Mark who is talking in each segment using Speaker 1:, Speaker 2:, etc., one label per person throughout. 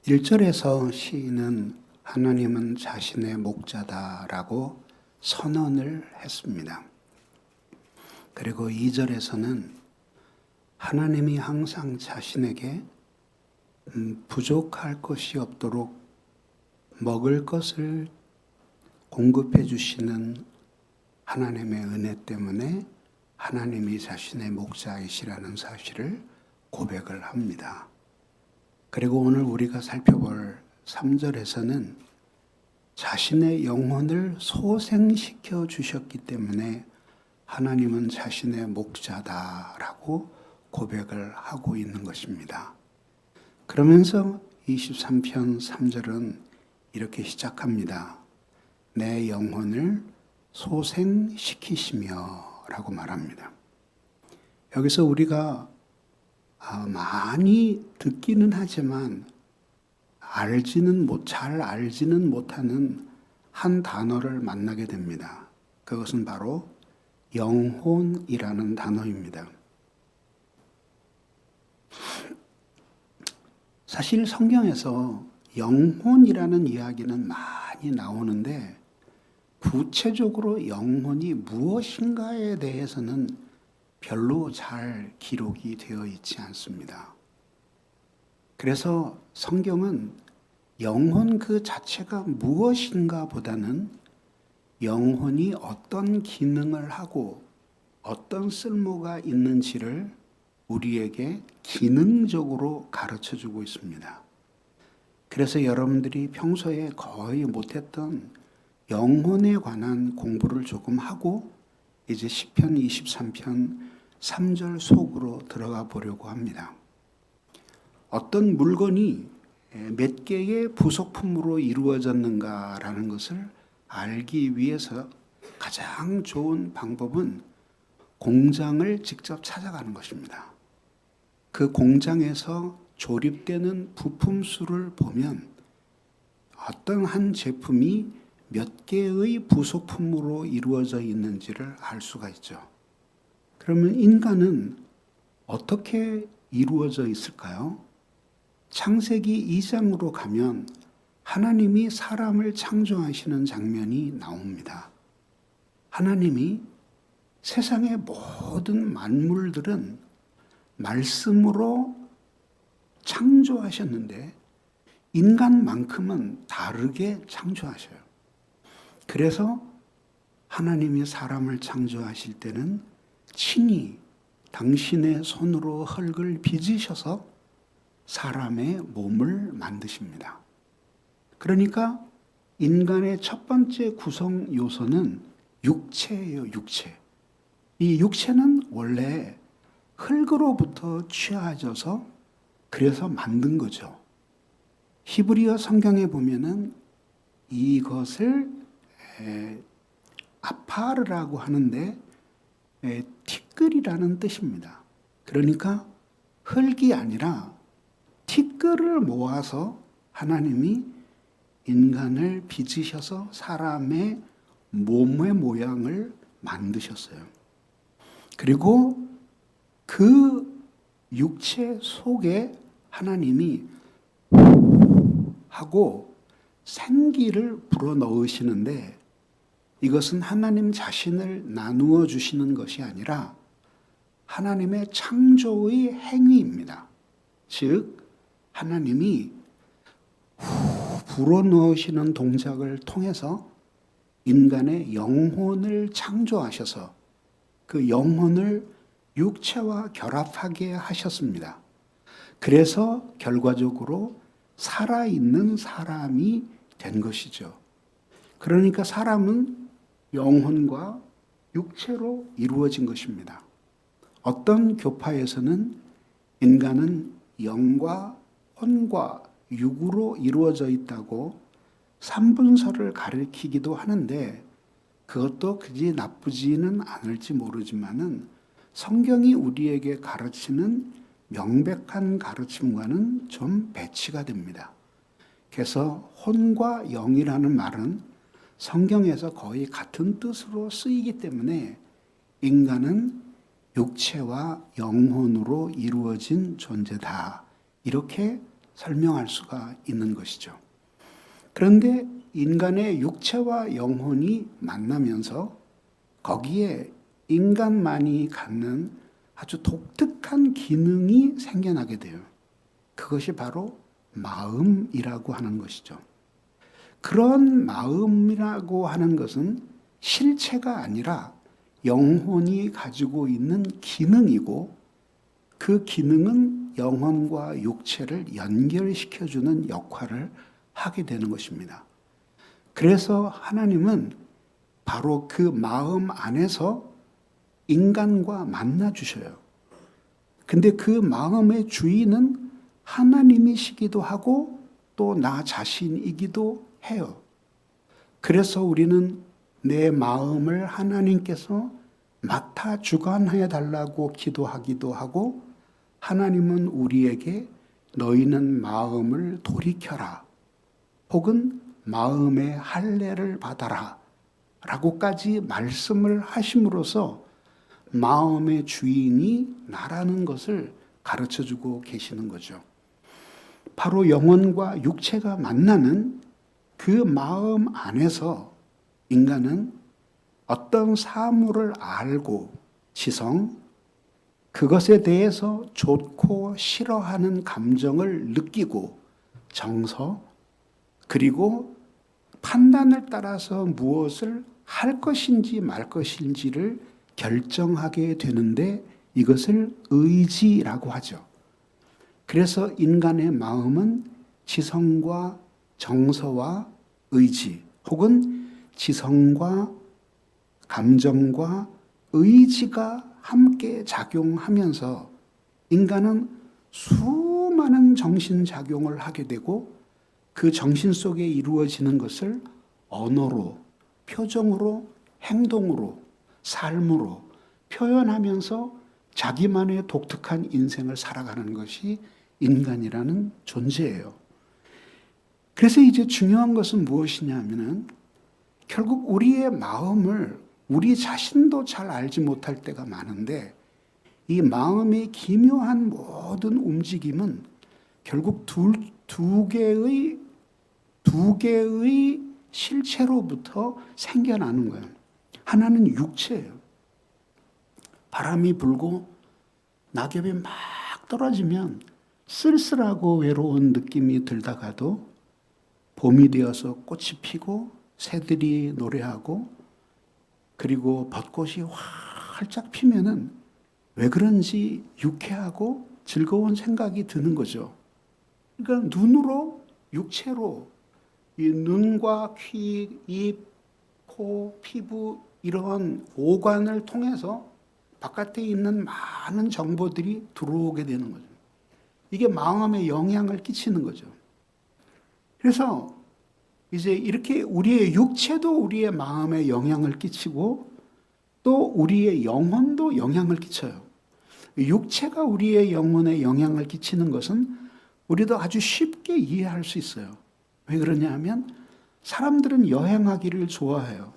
Speaker 1: 1절에서 시인은 하나님은 자신의 목자다라고 선언을 했습니다. 그리고 2절에서는 하나님이 항상 자신에게 부족할 것이 없도록 먹을 것을 공급해 주시는 하나님의 은혜 때문에 하나님이 자신의 목자이시라는 사실을 고백을 합니다. 그리고 오늘 우리가 살펴볼 3절에서는 자신의 영혼을 소생시켜 주셨기 때문에 하나님은 자신의 목자다라고 고백을 하고 있는 것입니다. 그러면서 23편 3절은 이렇게 시작합니다. 내 영혼을 소생시키시며 라고 말합니다. 여기서 우리가 많이 듣기는 하지만 잘 알지는 못하는 한 단어를 만나게 됩니다. 그것은 바로 영혼이라는 단어입니다. 사실 성경에서 영혼이라는 이야기는 많이 나오는데 구체적으로 영혼이 무엇인가에 대해서는 별로 잘 기록이 되어 있지 않습니다. 그래서 성경은 영혼 그 자체가 무엇인가 보다는 영혼이 어떤 기능을 하고 어떤 쓸모가 있는지를 우리에게 기능적으로 가르쳐 주고 있습니다. 그래서 여러분들이 평소에 거의 못했던 영혼에 관한 공부를 조금 하고 이제 시편 23편 3절 속으로 들어가 보려고 합니다. 어떤 물건이 몇 개의 부속품으로 이루어졌는가라는 것을 알기 위해서 가장 좋은 방법은 공장을 직접 찾아가는 것입니다. 그 공장에서 조립되는 부품 수를 보면 어떤 한 제품이 몇 개의 부속품으로 이루어져 있는지를 알 수가 있죠. 그러면 인간은 어떻게 이루어져 있을까요? 창세기 2장으로 가면 하나님이 사람을 창조하시는 장면이 나옵니다. 하나님이 세상의 모든 만물들은 말씀으로 창조하셨는데 인간만큼은 다르게 창조하셔요. 그래서 하나님이 사람을 창조하실 때는 친히 당신의 손으로 흙을 빚으셔서 사람의 몸을 만드십니다. 그러니까 인간의 첫 번째 구성 요소는 육체예요, 육체. 이 육체는 원래 흙으로부터 취하져서 그래서 만든 거죠. 히브리어 성경에 보면은 이것을 아파르라고 하는데 티끌이라는 뜻입니다. 그러니까 흙이 아니라 티끌을 모아서 하나님이 인간을 빚으셔서 사람의 몸의 모양을 만드셨어요. 그리고 그 육체 속에 하나님이 하고 생기를 불어넣으시는데 이것은 하나님 자신을 나누어 주시는 것이 아니라 하나님의 창조의 행위입니다. 즉 하나님이 불어넣으시는 동작을 통해서 인간의 영혼을 창조하셔서 그 영혼을 육체와 결합하게 하셨습니다. 그래서 결과적으로 살아있는 사람이 된 것이죠. 그러니까 사람은 영혼과 육체로 이루어진 것입니다. 어떤 교파에서는 인간은 영과 혼과 육으로 이루어져 있다고 삼분설을 가리키기도 하는데 그것도 그리 나쁘지는 않을지 모르지만은 성경이 우리에게 가르치는 명백한 가르침과는 좀 배치가 됩니다. 그래서 혼과 영이라는 말은 성경에서 거의 같은 뜻으로 쓰이기 때문에 인간은 육체와 영혼으로 이루어진 존재다. 이렇게 설명할 수가 있는 것이죠. 그런데 인간의 육체와 영혼이 만나면서 거기에 인간만이 갖는 아주 독특한 기능이 생겨나게 돼요. 그것이 바로 마음이라고 하는 것이죠. 그런 마음이라고 하는 것은 실체가 아니라 영혼이 가지고 있는 기능이고, 그 기능은 영혼과 육체를 연결시켜주는 역할을 하게 되는 것입니다. 그래서 하나님은 바로 그 마음 안에서 인간과 만나 주셔요. 근데 그 마음의 주인은 하나님이시기도 하고 또 나 자신이기도 해요. 그래서 우리는 내 마음을 하나님께서 맡아 주관해 달라고 기도하기도 하고, 하나님은 우리에게 너희는 마음을 돌이켜라, 혹은 마음의 할례를 받아라 라고까지 말씀을 하심으로써 마음의 주인이 나라는 것을 가르쳐주고 계시는 거죠. 바로 영혼과 육체가 만나는 그 마음 안에서 인간은 어떤 사물을 알고 지성, 그것에 대해서 좋고 싫어하는 감정을 느끼고 정서, 그리고 판단을 따라서 무엇을 할 것인지 말 것인지를 결정하게 되는데, 이것을 의지라고 하죠. 그래서 인간의 마음은 지성과 정서와 의지, 혹은 지성과 감정과 의지가 함께 작용하면서 인간은 수많은 정신작용을 하게 되고, 그 정신 속에 이루어지는 것을 언어로, 표정으로, 행동으로, 삶으로 표현하면서 자기만의 독특한 인생을 살아가는 것이 인간이라는 존재예요. 그래서 이제 중요한 것은 무엇이냐 하면은, 결국 우리의 마음을 우리 자신도 잘 알지 못할 때가 많은데, 이 마음의 기묘한 모든 움직임은 결국 두 개의 실체로부터 생겨나는 거예요. 하나는 육체예요. 바람이 불고 낙엽이 막 떨어지면 쓸쓸하고 외로운 느낌이 들다가도 봄이 되어서 꽃이 피고 새들이 노래하고 그리고 벚꽃이 활짝 피면은 왜 그런지 유쾌하고 즐거운 생각이 드는 거죠. 그러니까 눈으로, 육체로 이 눈과 귀, 입, 코, 피부 이런 오관을 통해서 바깥에 있는 많은 정보들이 들어오게 되는 거죠. 이게 마음에 영향을 끼치는 거죠. 그래서 이제 이렇게 우리의 육체도 우리의 마음에 영향을 끼치고 또 우리의 영혼도 영향을 끼쳐요. 육체가 우리의 영혼에 영향을 끼치는 것은 우리도 아주 쉽게 이해할 수 있어요. 왜 그러냐 하면 사람들은 여행하기를 좋아해요.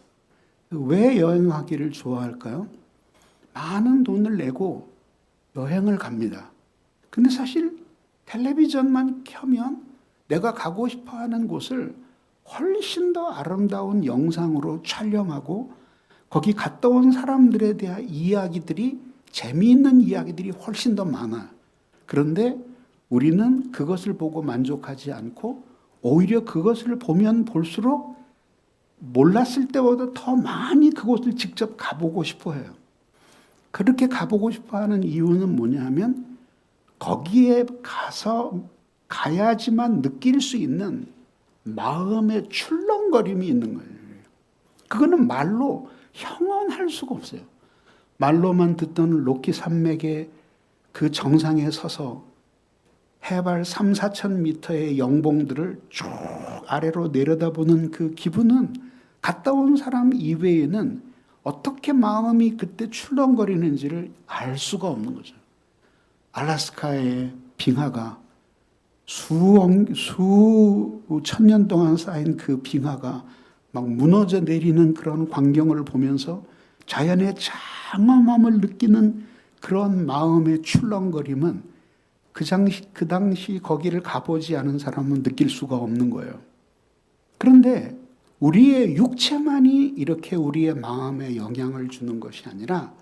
Speaker 1: 왜 여행하기를 좋아할까요? 많은 돈을 내고 여행을 갑니다. 근데 사실 텔레비전만 켜면 내가 가고 싶어 하는 곳을 훨씬 더 아름다운 영상으로 촬영하고 거기 갔다 온 사람들에 대한 이야기들이, 재미있는 이야기들이 훨씬 더 많아요. 그런데 우리는 그것을 보고 만족하지 않고 오히려 그것을 보면 볼수록 몰랐을 때보다 더 많이 그곳을 직접 가보고 싶어 해요. 그렇게 가보고 싶어 하는 이유는 뭐냐 하면 거기에 가야지만 느낄 수 있는 마음의 출렁거림이 있는 거예요. 그거는 말로 형언할 수가 없어요. 말로만 듣던 로키 산맥의 그 정상에 서서 해발 3, 4천 미터의 영봉들을 쭉 아래로 내려다보는 그 기분은 갔다 온 사람 이외에는 어떻게 마음이 그때 출렁거리는지를 알 수가 없는 거죠. 알래스카의 빙하가 수천 년 동안 쌓인 그 빙하가 막 무너져 내리는 그런 광경을 보면서 자연의 장엄함을 느끼는 그런 마음의 출렁거림은 그 당시 거기를 가보지 않은 사람은 느낄 수가 없는 거예요. 그런데 우리의 육체만이 이렇게 우리의 마음에 영향을 주는 것이 아니라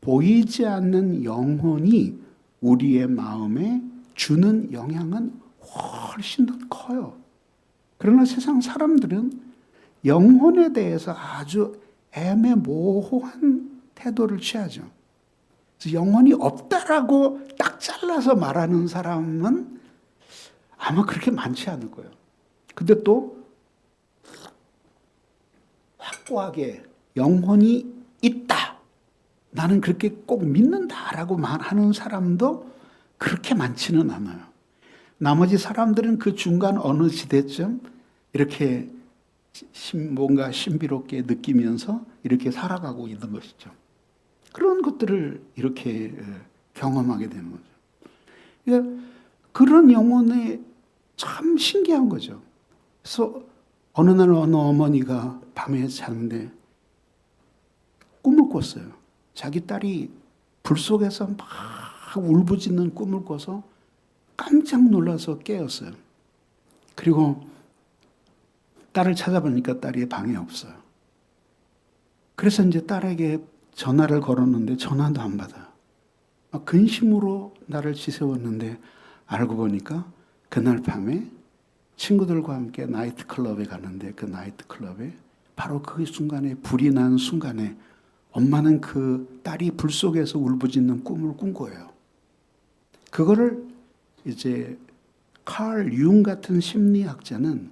Speaker 1: 보이지 않는 영혼이 우리의 마음에 주는 영향은 훨씬 더 커요. 그러나 세상 사람들은 영혼에 대해서 아주 애매모호한 태도를 취하죠. 그래서 영혼이 없다라고 딱 잘라서 말하는 사람은 아마 그렇게 많지 않을 거예요. 근데 또 확고하게 영혼이 있다, 나는 그렇게 꼭 믿는다라고 말하는 사람도 그렇게 많지는 않아요. 나머지 사람들은 그 중간 어느 시대쯤 이렇게 뭔가 신비롭게 느끼면서 이렇게 살아가고 있는 것이죠. 그런 것들을 이렇게 경험하게 되는 거죠. 그러니까 그런 영혼에 참 신기한 거죠. 그래서 어느 날 어느 어머니가 밤에 자는데 꿈을 꿨어요. 자기 딸이 불 속에서 막 울부짖는 꿈을 꿔서 깜짝 놀라서 깨었어요. 그리고 딸을 찾아보니까 딸이 방에 없어요. 그래서 이제 딸에게 전화를 걸었는데 전화도 안 받아요. 막 근심으로 나를 지새웠는데 알고 보니까 그날 밤에 친구들과 함께 나이트클럽에 갔는데 그 나이트클럽에 바로 그 순간에 불이 난 순간에 엄마는 그 딸이 불 속에서 울부짖는 꿈을 꾼 거예요. 그거를 이제 칼 융 같은 심리학자는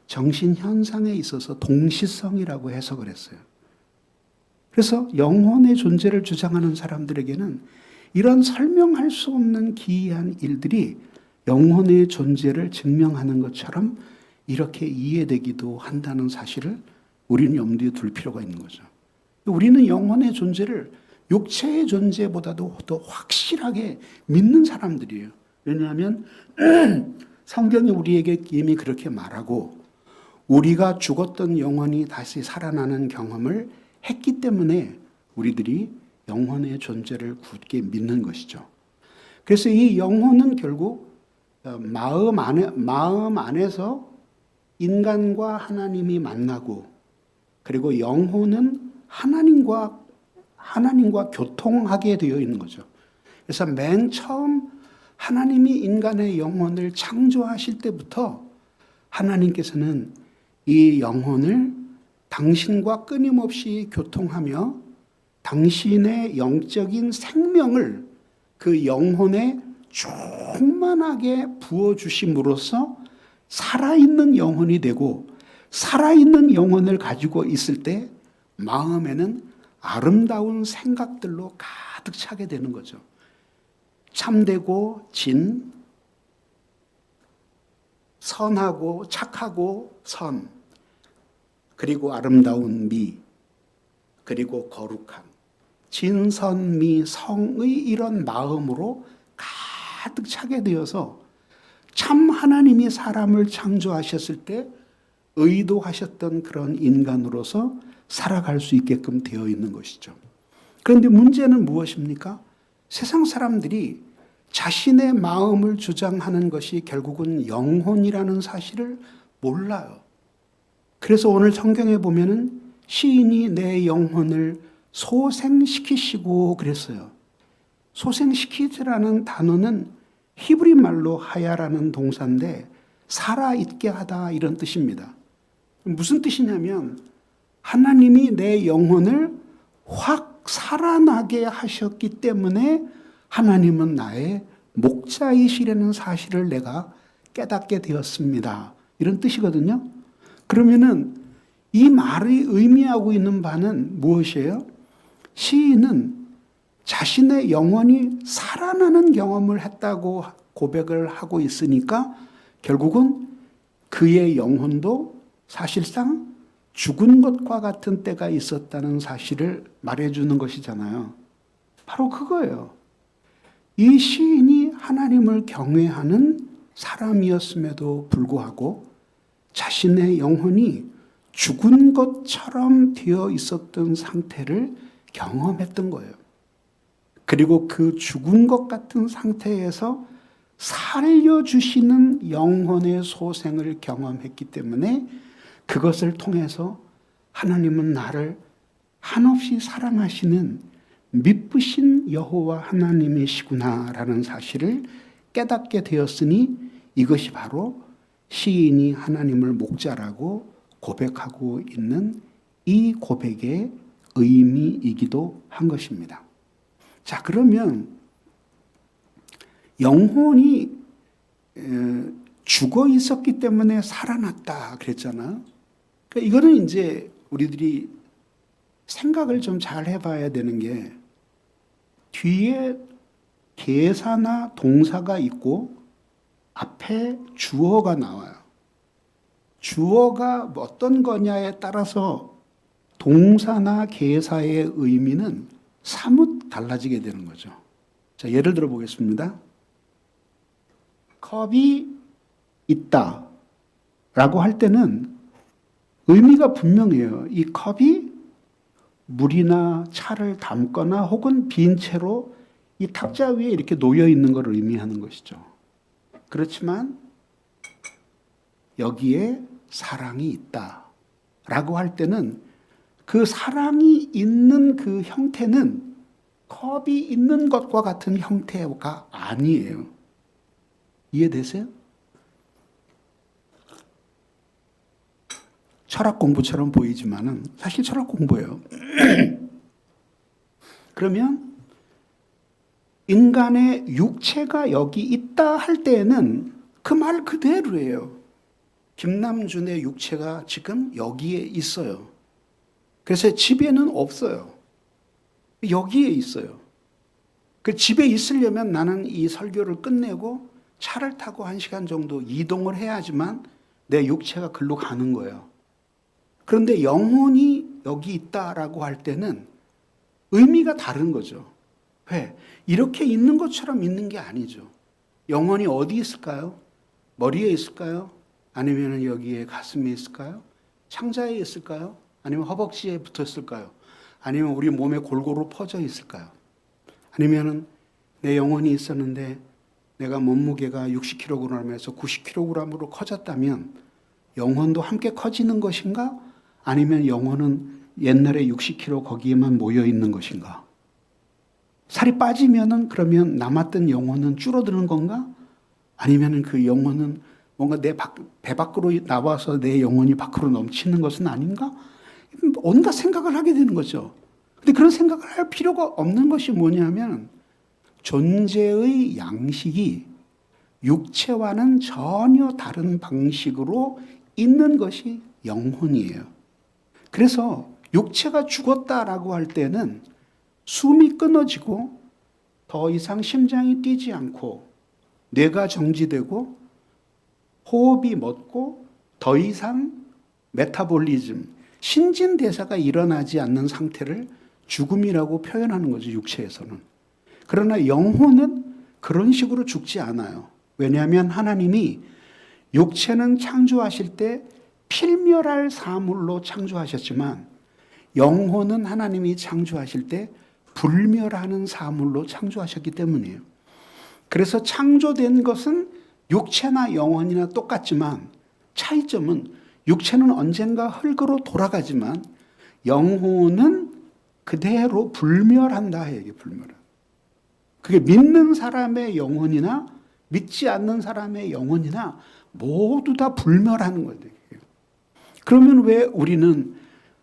Speaker 1: 정신현상에 있어서 동시성이라고 해석을 했어요. 그래서 영혼의 존재를 주장하는 사람들에게는 이런 설명할 수 없는 기이한 일들이 영혼의 존재를 증명하는 것처럼 이렇게 이해되기도 한다는 사실을 우리는 염두에 둘 필요가 있는 거죠. 우리는 영혼의 존재를 육체의 존재보다도 더 확실하게 믿는 사람들이에요. 왜냐하면 성경이 우리에게 이미 그렇게 말하고 우리가 죽었던 영혼이 다시 살아나는 경험을 했기 때문에 우리들이 영혼의 존재를 굳게 믿는 것이죠. 그래서 이 영혼은 결국 마음 안에서 인간과 하나님이 만나고, 그리고 영혼은 하나님과 교통하게 되어 있는 거죠. 그래서 맨 처음 하나님이 인간의 영혼을 창조하실 때부터 하나님께서는 이 영혼을 당신과 끊임없이 교통하며 당신의 영적인 생명을 그 영혼에 충만하게 부어주심으로써 살아있는 영혼이 되고, 살아있는 영혼을 가지고 있을 때 마음에는 아름다운 생각들로 가득 차게 되는 거죠. 참되고 진, 선하고 착하고 선, 그리고 아름다운 미, 그리고 거룩한 진선미 성의 이런 마음으로 가득 차게 되어서 참 하나님이 사람을 창조하셨을 때 의도하셨던 그런 인간으로서 살아갈 수 있게끔 되어 있는 것이죠. 그런데 문제는 무엇입니까? 세상 사람들이 자신의 마음을 주장하는 것이 결국은 영혼이라는 사실을 몰라요. 그래서 오늘 성경에 보면은 시인이 내 영혼을 소생시키시고 그랬어요. 소생시키지라는 단어는 히브리 말로 하야라는 동사인데 살아있게 하다 이런 뜻입니다. 무슨 뜻이냐면 하나님이 내 영혼을 확 살아나게 하셨기 때문에 하나님은 나의 목자이시라는 사실을 내가 깨닫게 되었습니다. 이런 뜻이거든요. 그러면은 이 말이 의미하고 있는 바는 무엇이에요? 시인은 자신의 영혼이 살아나는 경험을 했다고 고백을 하고 있으니까 결국은 그의 영혼도 사실상 죽은 것과 같은 때가 있었다는 사실을 말해주는 것이잖아요. 바로 그거예요. 이 시인이 하나님을 경외하는 사람이었음에도 불구하고 자신의 영혼이 죽은 것처럼 되어 있었던 상태를 경험했던 거예요. 그리고 그 죽은 것 같은 상태에서 살려주시는 영혼의 소생을 경험했기 때문에 그것을 통해서 하나님은 나를 한없이 사랑하시는 미쁘신 여호와 하나님이시구나라는 사실을 깨닫게 되었으니 이것이 바로 시인이 하나님을 목자라고 고백하고 있는 이 고백의 의미이기도 한 것입니다. 자, 그러면 영혼이 죽어 있었기 때문에 살아났다 그랬잖아. 그러니까 이거는 이제 우리들이 생각을 좀 잘 해봐야 되는 게 뒤에 계사나 동사가 있고 앞에 주어가 나와요. 주어가 어떤 거냐에 따라서 동사나 계사의 의미는 사뭇 달라지게 되는 거죠. 자, 예를 들어 보겠습니다. 컵이 있다 라고 할 때는 의미가 분명해요. 이 컵이 물이나 차를 담거나 혹은 빈 채로 이 탁자 위에 이렇게 놓여 있는 것을 의미하는 것이죠. 그렇지만 여기에 사랑이 있다 라고 할 때는 그 사랑이 있는 그 형태는 컵이 있는 것과 같은 형태가 아니에요. 이해되세요? 철학 공부처럼 보이지만은 사실 철학 공부예요. 그러면 인간의 육체가 여기 있다 할 때에는 그 말 그대로예요. 김남준의 육체가 지금 여기에 있어요. 그래서 집에는 없어요. 여기에 있어요. 그 집에 있으려면 나는 이 설교를 끝내고 차를 타고 1시간 정도 이동을 해야지만 내 육체가 글로 가는 거예요. 그런데 영혼이 여기 있다라고 할 때는 의미가 다른 거죠. 왜? 이렇게 있는 것처럼 있는 게 아니죠. 영혼이 어디 있을까요? 머리에 있을까요? 아니면 여기에 가슴에 있을까요? 창자에 있을까요? 아니면 허벅지에 붙어 있을까요? 아니면 우리 몸에 골고루 퍼져 있을까요? 아니면 내 영혼이 있었는데 내가 몸무게가 60kg에서 90kg으로 커졌다면 영혼도 함께 커지는 것인가? 아니면 영혼은 옛날에 60kg 거기에만 모여 있는 것인가? 살이 빠지면은 그러면 남았던 영혼은 줄어드는 건가? 아니면 그 영혼은 뭔가 배 밖으로 나와서 내 영혼이 밖으로 넘치는 것은 아닌가? 온갖 생각을 하게 되는 거죠. 근데 그런 생각을 할 필요가 없는 것이 뭐냐면 존재의 양식이 육체와는 전혀 다른 방식으로 있는 것이 영혼이에요. 그래서 육체가 죽었다라고 할 때는 숨이 끊어지고 더 이상 심장이 뛰지 않고 뇌가 정지되고 호흡이 멎고 더 이상 메타볼리즘, 신진대사가 일어나지 않는 상태를 죽음이라고 표현하는 거죠, 육체에서는. 그러나 영혼은 그런 식으로 죽지 않아요. 왜냐하면 하나님이 육체는 창조하실 때 필멸할 사물로 창조하셨지만 영혼은 하나님이 창조하실 때 불멸하는 사물로 창조하셨기 때문이에요. 그래서 창조된 것은 육체나 영혼이나 똑같지만 차이점은 육체는 언젠가 흙으로 돌아가지만 영혼은 그대로 불멸한다. 이게 불멸은. 그게 믿는 사람의 영혼이나 믿지 않는 사람의 영혼이나 모두 다 불멸하는 거예요. 그러면 왜 우리는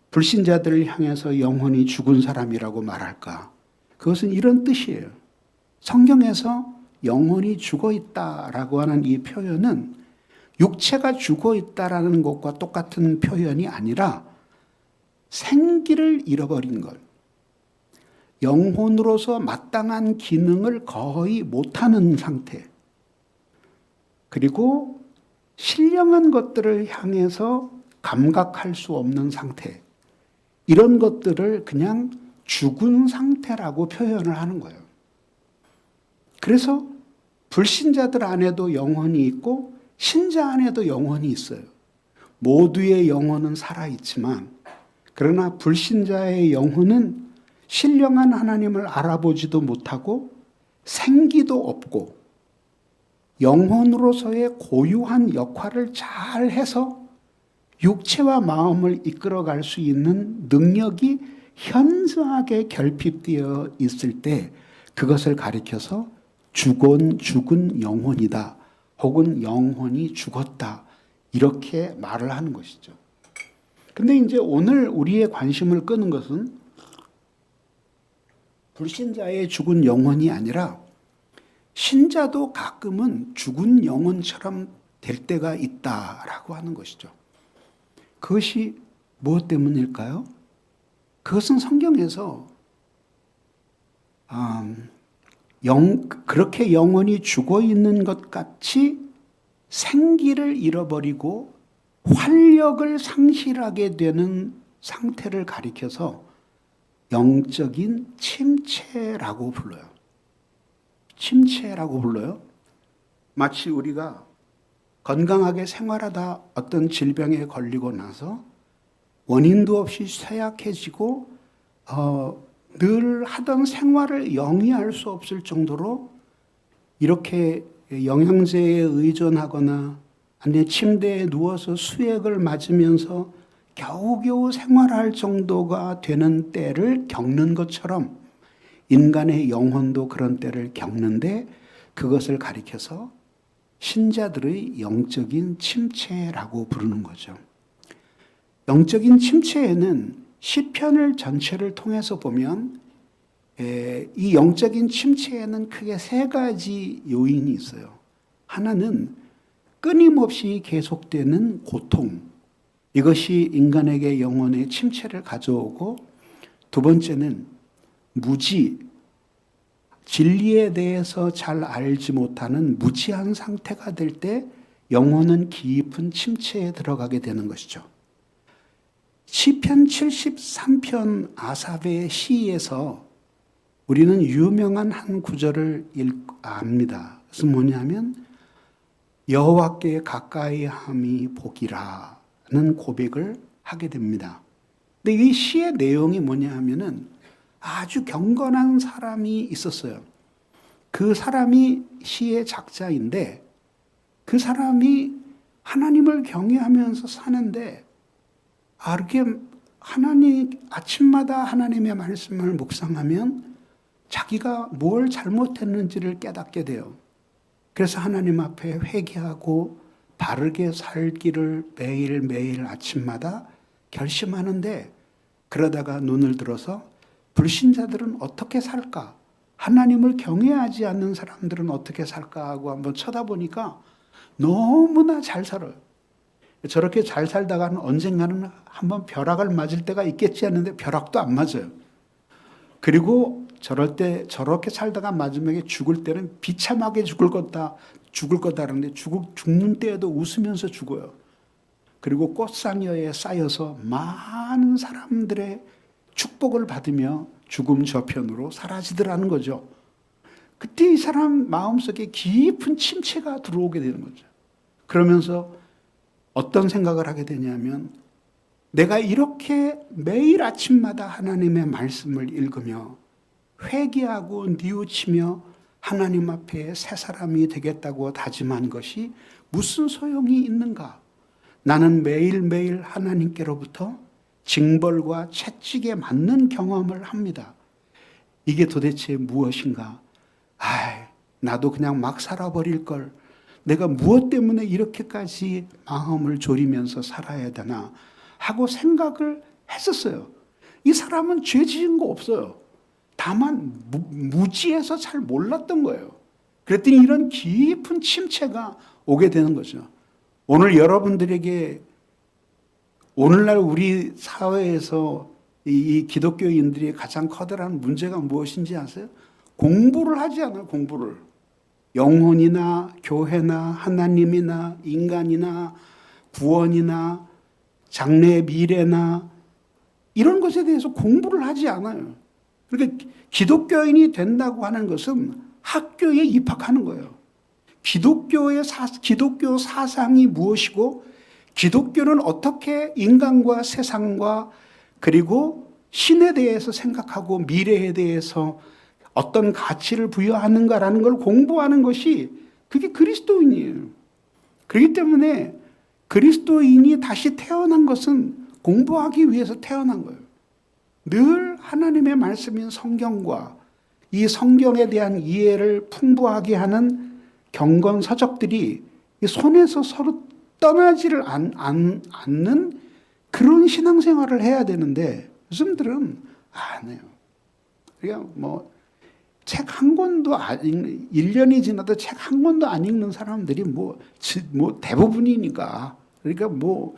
Speaker 1: 불신자들을 향해서 영혼이 죽은 사람이라고 말할까? 그것은 이런 뜻이에요. 성경에서 영혼이 죽어 있다라고 하는 이 표현은 육체가 죽어 있다라는 것과 똑같은 표현이 아니라 생기를 잃어버린 것, 영혼으로서 마땅한 기능을 거의 못하는 상태, 그리고 신령한 것들을 향해서 감각할 수 없는 상태, 이런 것들을 그냥 죽은 상태라고 표현을 하는 거예요. 그래서 불신자들 안에도 영혼이 있고 신자 안에도 영혼이 있어요. 모두의 영혼은 살아있지만 그러나 불신자의 영혼은 신령한 하나님을 알아보지도 못하고 생기도 없고 영혼으로서의 고유한 역할을 잘 해서 육체와 마음을 이끌어갈 수 있는 능력이 현저하게 결핍되어 있을 때 그것을 가리켜서 죽은 영혼이다. 혹은 영혼이 죽었다. 이렇게 말을 하는 것이죠. 근데 이제 오늘 우리의 관심을 끄는 것은 불신자의 죽은 영혼이 아니라 신자도 가끔은 죽은 영혼처럼 될 때가 있다라고 하는 것이죠. 그것이 무엇 때문일까요? 그것은 성경에서 그렇게 영혼이 죽어 있는 것 같이 생기를 잃어버리고 활력을 상실하게 되는 상태를 가리켜서 영적인 침체라고 불러요. 침체라고 불러요. 마치 우리가 건강하게 생활하다 어떤 질병에 걸리고 나서 원인도 없이 쇠약해지고 늘 하던 생활을 영위할 수 없을 정도로 이렇게 영양제에 의존하거나 아니면 침대에 누워서 수액을 맞으면서 겨우겨우 생활할 정도가 되는 때를 겪는 것처럼 인간의 영혼도 그런 때를 겪는데 그것을 가리켜서 신자들의 영적인 침체라고 부르는 거죠. 영적인 침체에는 시편을 전체를 통해서 보면 이 영적인 침체에는 크게 세 가지 요인이 있어요. 하나는 끊임없이 계속되는 고통, 이것이 인간에게 영혼의 침체를 가져오고, 두 번째는 무지, 진리에 대해서 잘 알지 못하는 무지한 상태가 될 때 영혼은 깊은 침체에 들어가게 되는 것이죠. 시편 73편 아삽의 시에서 우리는 유명한 한 구절을 압니다. 그래서 뭐냐면 여호와께 가까이 함이 복이라는 고백을 하게 됩니다. 근데 이 시의 내용이 뭐냐 하면은 아주 경건한 사람이 있었어요. 그 사람이 시의 작자인데 그 사람이 하나님을 경외하면서 사는데 이렇게 아침마다 하나님의 말씀을 묵상하면 자기가 뭘 잘못했는지를 깨닫게 돼요. 그래서 하나님 앞에 회개하고 바르게 살기를 매일매일 아침마다 결심하는데, 그러다가 눈을 들어서 불신자들은 어떻게 살까? 하나님을 경외하지 않는 사람들은 어떻게 살까? 하고 한번 쳐다보니까 너무나 잘 살아요. 저렇게 잘 살다가는 언젠가는 한번 벼락을 맞을 때가 있겠지 하는데 벼락도 안 맞아요. 그리고 저렇게 살다가 마지막에 죽을 때는 비참하게 죽을 거다 하는데 죽는 때에도 웃으면서 죽어요. 그리고 꽃상여에 쌓여서 많은 사람들의 축복을 받으며 죽음 저편으로 사라지더라는 거죠. 그때 이 사람 마음속에 깊은 침체가 들어오게 되는 거죠. 그러면서 어떤 생각을 하게 되냐면, 내가 이렇게 매일 아침마다 하나님의 말씀을 읽으며 회개하고 뉘우치며 하나님 앞에 새 사람이 되겠다고 다짐한 것이 무슨 소용이 있는가? 나는 매일매일 하나님께로부터 징벌과 채찍에 맞는 경험을 합니다. 이게 도대체 무엇인가? 나도 그냥 막 살아버릴 걸. 내가 무엇 때문에 이렇게까지 마음을 졸이면서 살아야 되나 하고 생각을 했었어요. 이 사람은 죄 지은 거 없어요. 다만 무지해서 잘 몰랐던 거예요. 그랬더니 이런 깊은 침체가 오게 되는 거죠. 오늘 여러분들에게 오늘날 우리 사회에서 이 기독교인들이 가장 커다란 문제가 무엇인지 아세요? 공부를 하지 않아요. 공부를. 영혼이나 교회나 하나님이나 인간이나 구원이나 장래의 미래나 이런 것에 대해서 공부를 하지 않아요. 그러니까 기독교인이 된다고 하는 것은 학교에 입학하는 거예요. 기독교 사상이 무엇이고 기독교는 어떻게 인간과 세상과 그리고 신에 대해서 생각하고 미래에 대해서 어떤 가치를 부여하는가라는 걸 공부하는 것이 그게 그리스도인이에요. 그렇기 때문에 그리스도인이 다시 태어난 것은 공부하기 위해서 태어난 거예요. 늘 하나님의 말씀인 성경과 이 성경에 대한 이해를 풍부하게 하는 경건 서적들이 이 손에서 서로 떠나지를 않는 그런 신앙생활을 해야 되는데 요즘들은 안 해요. 그러니까 뭐 책 한 권도 안 읽는, 1년이 지나도 책 한 권도 안 읽는 사람들이 뭐 대부분이니까. 그러니까 뭐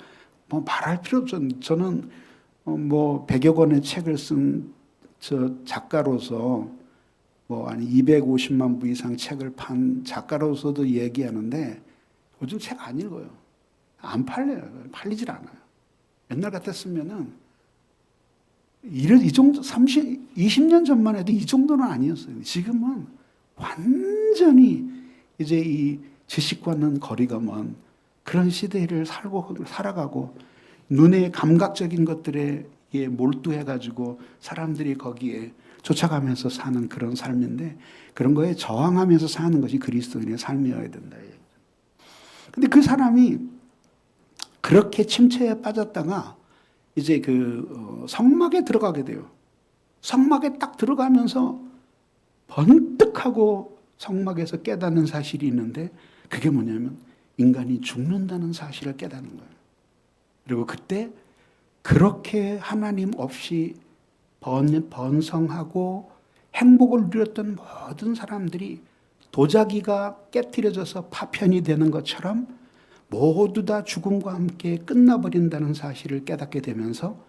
Speaker 1: 말할 필요 없죠. 저는 뭐 100여 권의 책을 쓴 저 작가로서 뭐 한 250만 부 이상 책을 판 작가로서도 얘기하는데 요즘 책 안 읽어요. 안 팔려요. 팔리질 않아요. 옛날 같았으면은 이 정도 20년 전만 해도 이 정도는 아니었어요. 지금은 완전히 이제 이 지식과는 거리가 먼 그런 시대를 살아가고 눈의 감각적인 것들에 몰두해가지고 사람들이 거기에 쫓아가면서 사는 그런 삶인데 그런 거에 저항하면서 사는 것이 그리스도인의 삶이어야 된다. 근데 그 사람이 그렇게 침체에 빠졌다가 이제 성막에 들어가게 돼요. 성막에 딱 들어가면서 번뜩하고 성막에서 깨닫는 사실이 있는데 그게 뭐냐면 인간이 죽는다는 사실을 깨닫는 거예요. 그리고 그때 그렇게 하나님 없이 번성하고 행복을 누렸던 모든 사람들이 도자기가 깨트려져서 파편이 되는 것처럼 모두 다 죽음과 함께 끝나버린다는 사실을 깨닫게 되면서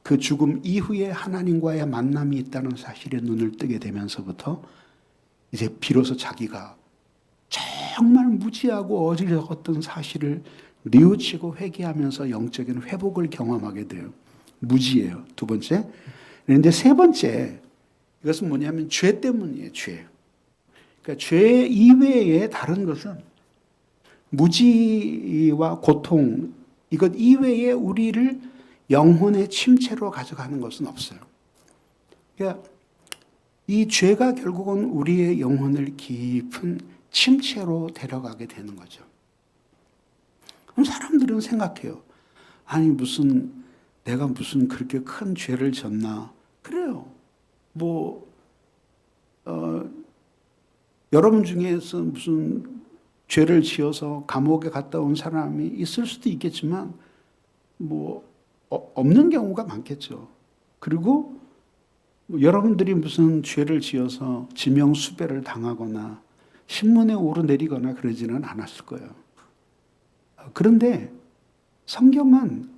Speaker 1: 그 죽음 이후에 하나님과의 만남이 있다는 사실에 눈을 뜨게 되면서부터 이제 비로소 자기가 정말 무지하고 어지러웠던 사실을 뉘우치고 회개하면서 영적인 회복을 경험하게 돼요. 무지예요. 두 번째. 그런데 세 번째, 이것은 뭐냐면 죄 때문이에요. 죄. 그러니까 죄 이외에 다른 것은 무지와 고통, 이것 이외에 우리를 영혼의 침체로 가져가는 것은 없어요. 그러니까 이 죄가 결국은 우리의 영혼을 깊은 침체로 데려가게 되는 거죠. 그럼 사람들은 생각해요. 아니 내가 무슨 그렇게 큰 죄를 졌나? 그래요. 여러분 중에서 무슨 죄를 지어서 감옥에 갔다 온 사람이 있을 수도 있겠지만 없는 경우가 많겠죠. 그리고 여러분들이 무슨 죄를 지어서 지명수배를 당하거나 신문에 오르내리거나 그러지는 않았을 거예요. 그런데 성경은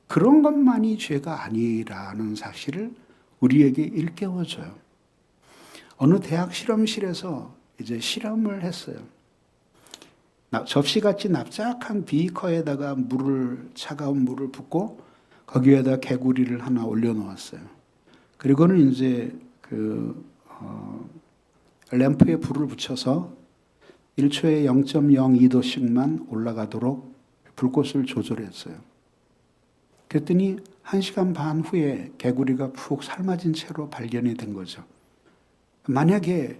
Speaker 1: 그런 것만이 죄가 아니라는 사실을 우리에게 일깨워줘요. 어느 대학 실험실에서 이제 실험을 했어요. 접시같이 납작한 비커에다가 차가운 물을 붓고 거기에다 개구리를 하나 올려놓았어요. 그리고는 이제 램프에 불을 붙여서 1초에 0.02도씩만 올라가도록 불꽃을 조절했어요. 그랬더니 1시간 반 후에 개구리가 푹 삶아진 채로 발견이 된 거죠. 만약에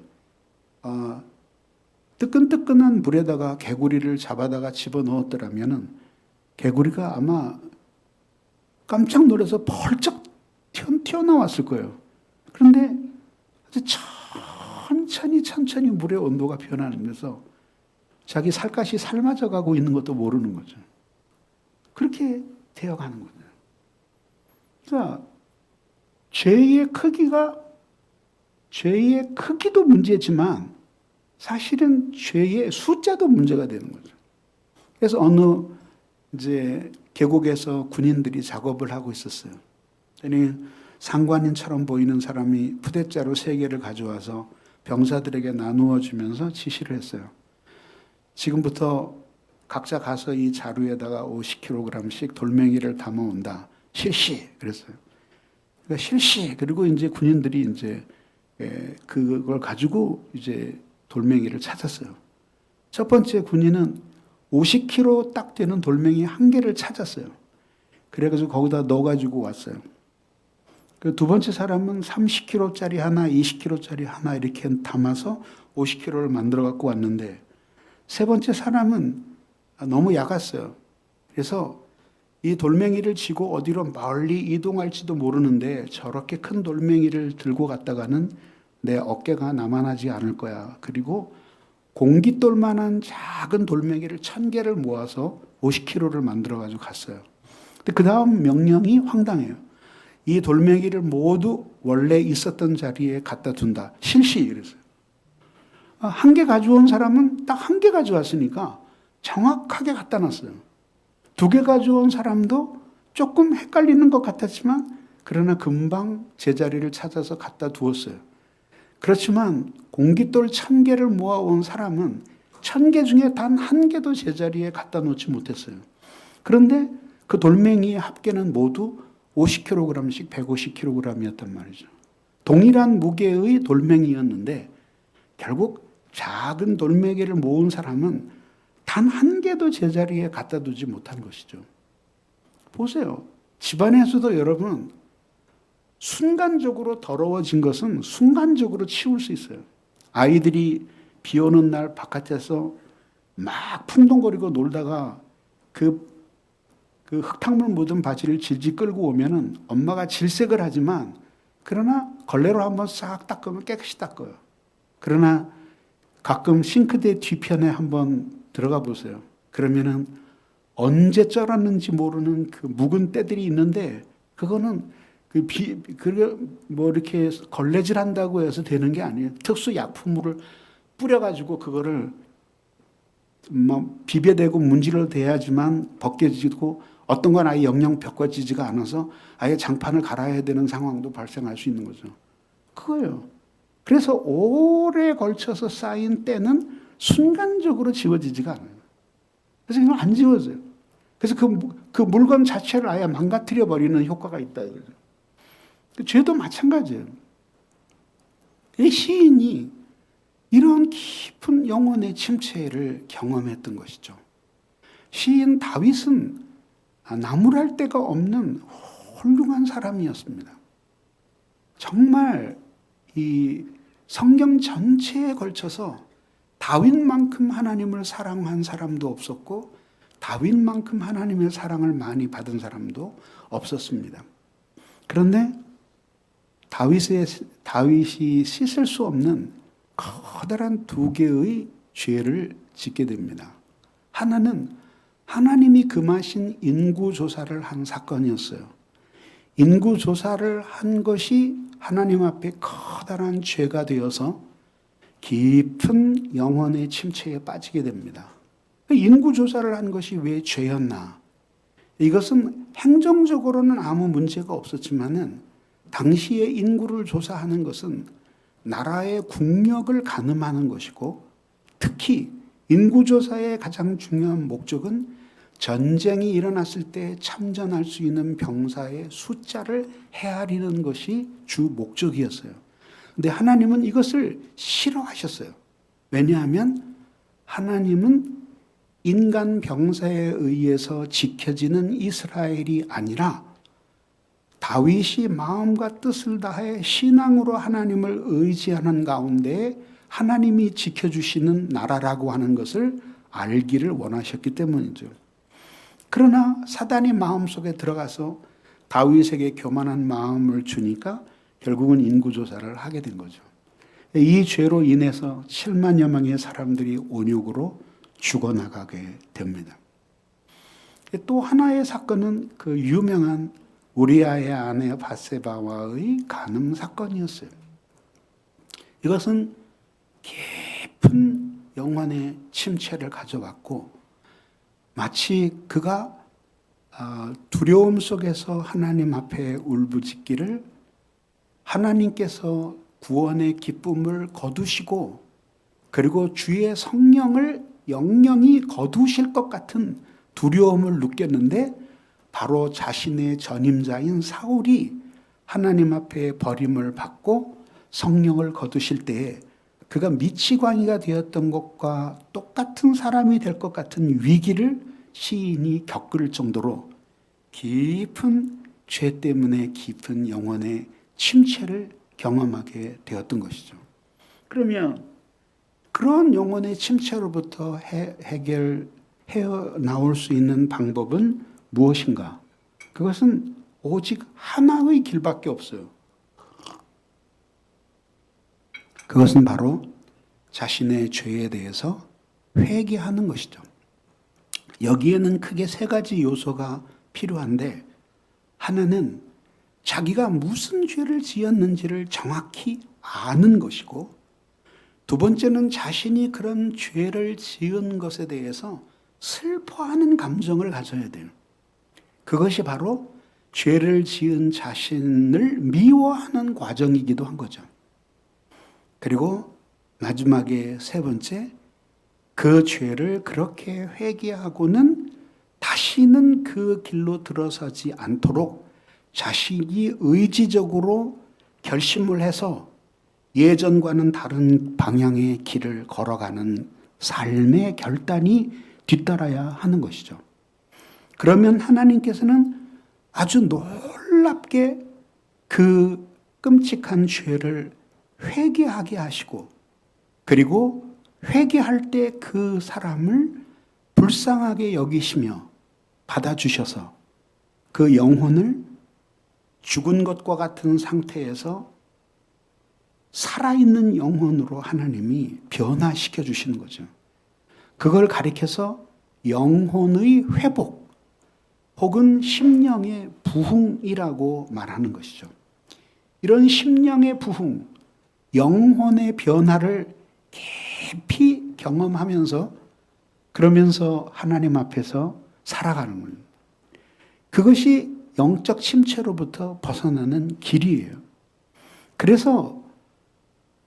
Speaker 1: 뜨끈뜨끈한 물에다가 개구리를 잡아다가 집어넣었더라면 개구리가 아마 깜짝 놀라서 벌쩍 튀어나왔을 거예요. 그런데 아주 천천히 물의 온도가 변하면서 자기 살갗이 삶아져 가고 있는 것도 모르는 거죠. 그렇게 되어가는 거죠. 그러니까 죄의 크기도 문제지만 사실은 죄의 숫자도 문제가 되는 거죠. 그래서 어느 이제 계곡에서 군인들이 작업을 하고 있었어요. 상관인처럼 보이는 사람이 푸대자루 3개를 가져와서 병사들에게 나누어 주면서 지시를 했어요. 지금부터 각자 가서 이 자루에다가 50kg씩 돌멩이를 담아온다. 실시! 그랬어요. 그러니까 실시! 그리고 이제 군인들이 이제 그걸 가지고 이제 돌멩이를 찾았어요. 첫 번째 군인은 50kg 딱 되는 돌멩이 1개를 찾았어요. 그래가지고 거기다 넣어가지고 왔어요. 두 번째 사람은 30kg짜리 하나, 20kg짜리 하나 이렇게 담아서 50kg를 만들어 갖고 왔는데 세 번째 사람은 너무 약았어요. 그래서 이 돌멩이를 지고 어디로 멀리 이동할지도 모르는데 저렇게 큰 돌멩이를 들고 갔다가는 내 어깨가 남아나지 않을 거야. 그리고 공깃돌만한 작은 돌멩이를 1000개를 모아서 50kg를 만들어가지고 갔어요. 근데 그 다음 명령이 황당해요. 이 돌멩이를 모두 원래 있었던 자리에 갖다 둔다. 실시 이랬어요. 한 개 가져온 사람은 딱 한 개 가져왔으니까 정확하게 갖다 놨어요. 2개 가져온 사람도 조금 헷갈리는 것 같았지만 그러나 금방 제자리를 찾아서 갖다 두었어요. 그렇지만 공깃돌 1000개를 모아온 사람은 1000개 중에 단 한 개도 제자리에 갖다 놓지 못했어요. 그런데 그 돌멩이의 합계는 모두 50kg씩 150kg이었단 말이죠. 동일한 무게의 돌멩이였는데 결국 작은 돌멩이를 모은 사람은 단 한 개도 제자리에 갖다 두지 못한 것이죠. 보세요. 집안에서도 여러분 순간적으로 더러워진 것은 순간적으로 치울 수 있어요. 아이들이 비 오는 날 바깥에서 막 풍덩거리고 놀다가 그 흙탕물 묻은 바지를 질질 끌고 오면은 엄마가 질색을 하지만 그러나 걸레로 한번 싹 닦으면 깨끗이 닦아요. 그러나 가끔 싱크대 뒤편에 한번 들어가 보세요. 그러면은 언제 쩔었는지 모르는 그 묵은 때들이 있는데 그거는 뭐 이렇게 걸레질 한다고 해서 되는 게 아니에요. 특수 약품을 뿌려가지고 그거를 뭐 비벼대고 문지를 대야지만 벗겨지고 어떤 건 아예 영영 벗겨지지가 않아서 아예 장판을 갈아야 되는 상황도 발생할 수 있는 거죠. 그거예요. 그래서 오래 걸쳐서 쌓인 때는 순간적으로 지워지지가 않아요. 그래서 이건 안 지워져요. 그래서 그 물건 자체를 아예 망가뜨려 버리는 효과가 있다 이거죠. 죄도 마찬가지예요. 이 시인이 이런 깊은 영혼의 침체를 경험했던 것이죠. 시인 다윗은 나무랄 데가 없는 훌륭한 사람이었습니다. 정말 이 성경 전체에 걸쳐서 다윗만큼 하나님을 사랑한 사람도 없었고 다윗만큼 하나님의 사랑을 많이 받은 사람도 없었습니다. 그런데 다윗이 씻을 수 없는 커다란 2개의 죄를 짓게 됩니다. 하나는 하나님이 금하신 인구조사를 한 사건이었어요. 인구조사를 한 것이 하나님 앞에 커다란 죄가 되어서 깊은 영혼의 침체에 빠지게 됩니다. 인구조사를 한 것이 왜 죄였나? 이것은 행정적으로는 아무 문제가 없었지만은 당시에 인구를 조사하는 것은 나라의 국력을 가늠하는 것이고 특히 인구조사의 가장 중요한 목적은 전쟁이 일어났을 때 참전할 수 있는 병사의 숫자를 헤아리는 것이 주 목적이었어요. 근데 하나님은 이것을 싫어하셨어요. 왜냐하면 하나님은 인간 병사에 의해서 지켜지는 이스라엘이 아니라 다윗이 마음과 뜻을 다해 신앙으로 하나님을 의지하는 가운데 하나님이 지켜주시는 나라라고 하는 것을 알기를 원하셨기 때문이죠. 그러나 사단이 마음속에 들어가서 다윗에게 교만한 마음을 주니까 결국은 인구조사를 하게 된 거죠. 이 죄로 인해서 7만여 명의 사람들이 온육으로 죽어나가게 됩니다. 또 하나의 사건은 그 유명한 우리아의 아내 밧세바와의 간음 사건이었어요. 이것은 깊은 영혼의 침체를 가져왔고 마치 그가 두려움 속에서 하나님 앞에 울부짖기를 하나님께서 구원의 기쁨을 거두시고 그리고 주의 성령을 영영이 거두실 것 같은 두려움을 느꼈는데 바로 자신의 전임자인 사울이 하나님 앞에 버림을 받고 성령을 거두실 때에 그가 미치광이가 되었던 것과 똑같은 사람이 될 것 같은 위기를 시인이 겪을 정도로 깊은 죄 때문에 깊은 영혼의 침체를 경험하게 되었던 것이죠. 그러면 그런 영혼의 침체로부터 헤어나올 수 있는 방법은 무엇인가? 그것은 오직 하나의 길밖에 없어요. 그것은 바로 자신의 죄에 대해서 회개하는 것이죠. 여기에는 크게 세 가지 요소가 필요한데, 하나는 자기가 무슨 죄를 지었는지를 정확히 아는 것이고, 두 번째는 자신이 그런 죄를 지은 것에 대해서 슬퍼하는 감정을 가져야 돼요. 그것이 바로 죄를 지은 자신을 미워하는 과정이기도 한 거죠. 그리고 마지막에 세 번째, 그 죄를 그렇게 회개하고는 다시는 그 길로 들어서지 않도록 자신이 의지적으로 결심을 해서 예전과는 다른 방향의 길을 걸어가는 삶의 결단이 뒤따라야 하는 것이죠. 그러면 하나님께서는 아주 놀랍게 그 끔찍한 죄를 회개하게 하시고, 그리고 회개할 때 그 사람을 불쌍하게 여기시며 받아주셔서 그 영혼을 죽은 것과 같은 상태에서 살아있는 영혼으로 하나님이 변화시켜 주시는 거죠. 그걸 가리켜서 영혼의 회복 혹은 심령의 부흥이라고 말하는 것이죠. 이런 심령의 부흥, 영혼의 변화를 깊이 경험하면서 그러면서 하나님 앞에서 살아가는 거예요. 그것이 영적 침체로부터 벗어나는 길이에요. 그래서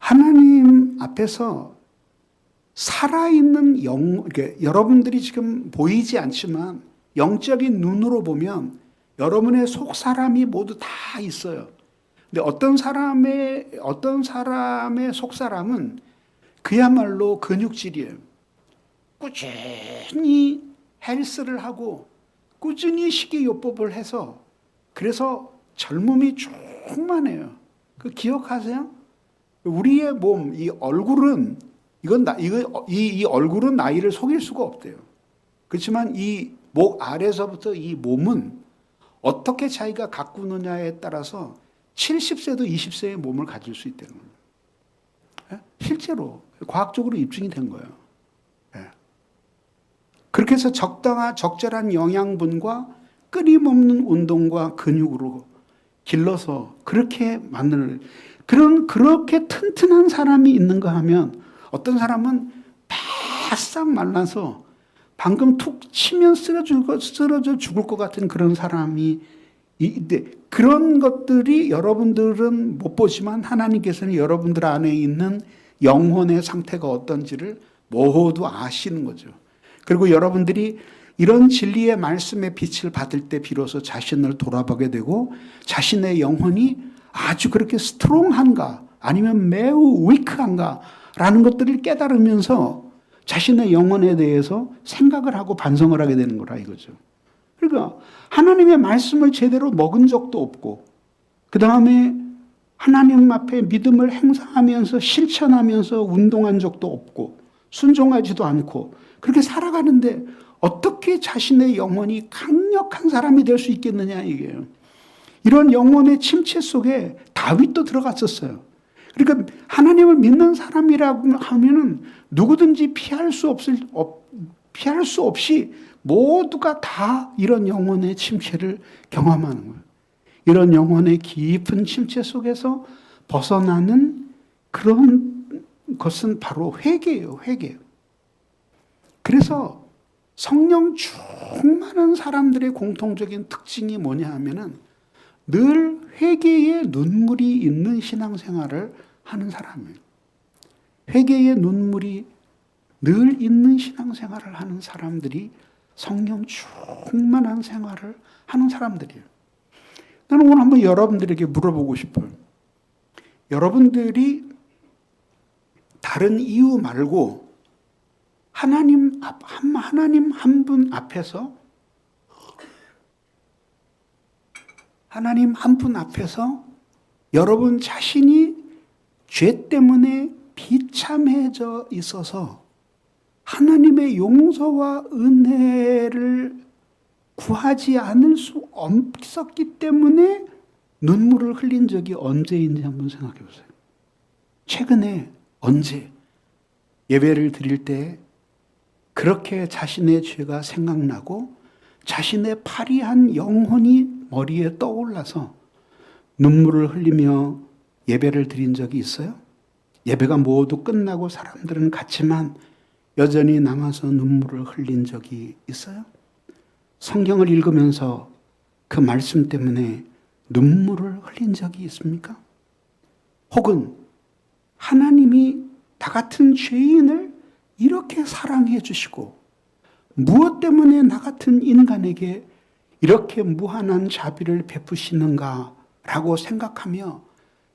Speaker 1: 하나님 앞에서 살아있는 여러분들이 지금 보이지 않지만 영적인 눈으로 보면 여러분의 속 사람이 모두 다 있어요. 근데 어떤 사람의 속 사람은 그야말로 근육질이에요. 꾸준히 헬스를 하고 꾸준히 식이요법을 해서 그래서 젊음이 충만해요. 그 기억하세요? 우리의 몸, 이 얼굴은 이 얼굴은 나이를 속일 수가 없대요. 그렇지만 이 목 아래서부터 이 몸은 어떻게 자기가 가꾸느냐에 따라서 70세도 20세의 몸을 가질 수 있다는 거예요. 실제로 과학적으로 입증이 된 거예요. 그렇게 해서 적절한 영양분과 끊임없는 운동과 근육으로 길러서 그렇게 만드는, 그렇게 튼튼한 사람이 있는가 하면 어떤 사람은 바싹 말라서 방금 툭 치면 쓰러져 죽을 것 같은 그런 사람이 있는데, 그런 것들이 여러분들은 못 보지만 하나님께서는 여러분들 안에 있는 영혼의 상태가 어떤지를 모두 아시는 거죠. 그리고 여러분들이 이런 진리의 말씀의 빛을 받을 때 비로소 자신을 돌아보게 되고 자신의 영혼이 아주 그렇게 스트롱한가 아니면 매우 위크한가 라는 것들을 깨달으면서 자신의 영혼에 대해서 생각을 하고 반성을 하게 되는 거라 이거죠. 그러니까 하나님의 말씀을 제대로 먹은 적도 없고, 그 다음에 하나님 앞에 믿음을 행사하면서 실천하면서 운동한 적도 없고 순종하지도 않고 그렇게 살아가는데 어떻게 자신의 영혼이 강력한 사람이 될 수 있겠느냐 이게요. 이런 영혼의 침체 속에 다윗도 들어갔었어요. 그러니까 하나님을 믿는 사람이라고 하면은 누구든지 피할 수 없이 모두가 다 이런 영혼의 침체를 경험하는 거예요. 이런 영혼의 깊은 침체 속에서 벗어나는 그런 것은 바로 회개예요, 회개. 그래서 성령 충만한 사람들의 공통적인 특징이 뭐냐 하면은 늘 회개의 눈물이 있는 신앙생활을 하는 사람이에요. 회개의 눈물이 늘 있는 신앙생활을 하는 사람들이 성령 충만한 생활을 하는 사람들이에요. 나는 오늘 한번 여러분들에게 물어보고 싶어요. 여러분들이 다른 이유 말고 하나님 한 분 앞에서 여러분 자신이 죄 때문에 비참해져 있어서 하나님의 용서와 은혜를 구하지 않을 수 없었기 때문에 눈물을 흘린 적이 언제인지 한번 생각해 보세요. 최근에 언제 예배를 드릴 때 그렇게 자신의 죄가 생각나고 자신의 파리한 영혼이 머리에 떠올라서 눈물을 흘리며 예배를 드린 적이 있어요? 예배가 모두 끝나고 사람들은 갔지만 여전히 남아서 눈물을 흘린 적이 있어요? 성경을 읽으면서 그 말씀 때문에 눈물을 흘린 적이 있습니까? 혹은 하나님이 나 같은 죄인을 이렇게 사랑해 주시고 무엇 때문에 나 같은 인간에게 이렇게 무한한 자비를 베푸시는가 라고 생각하며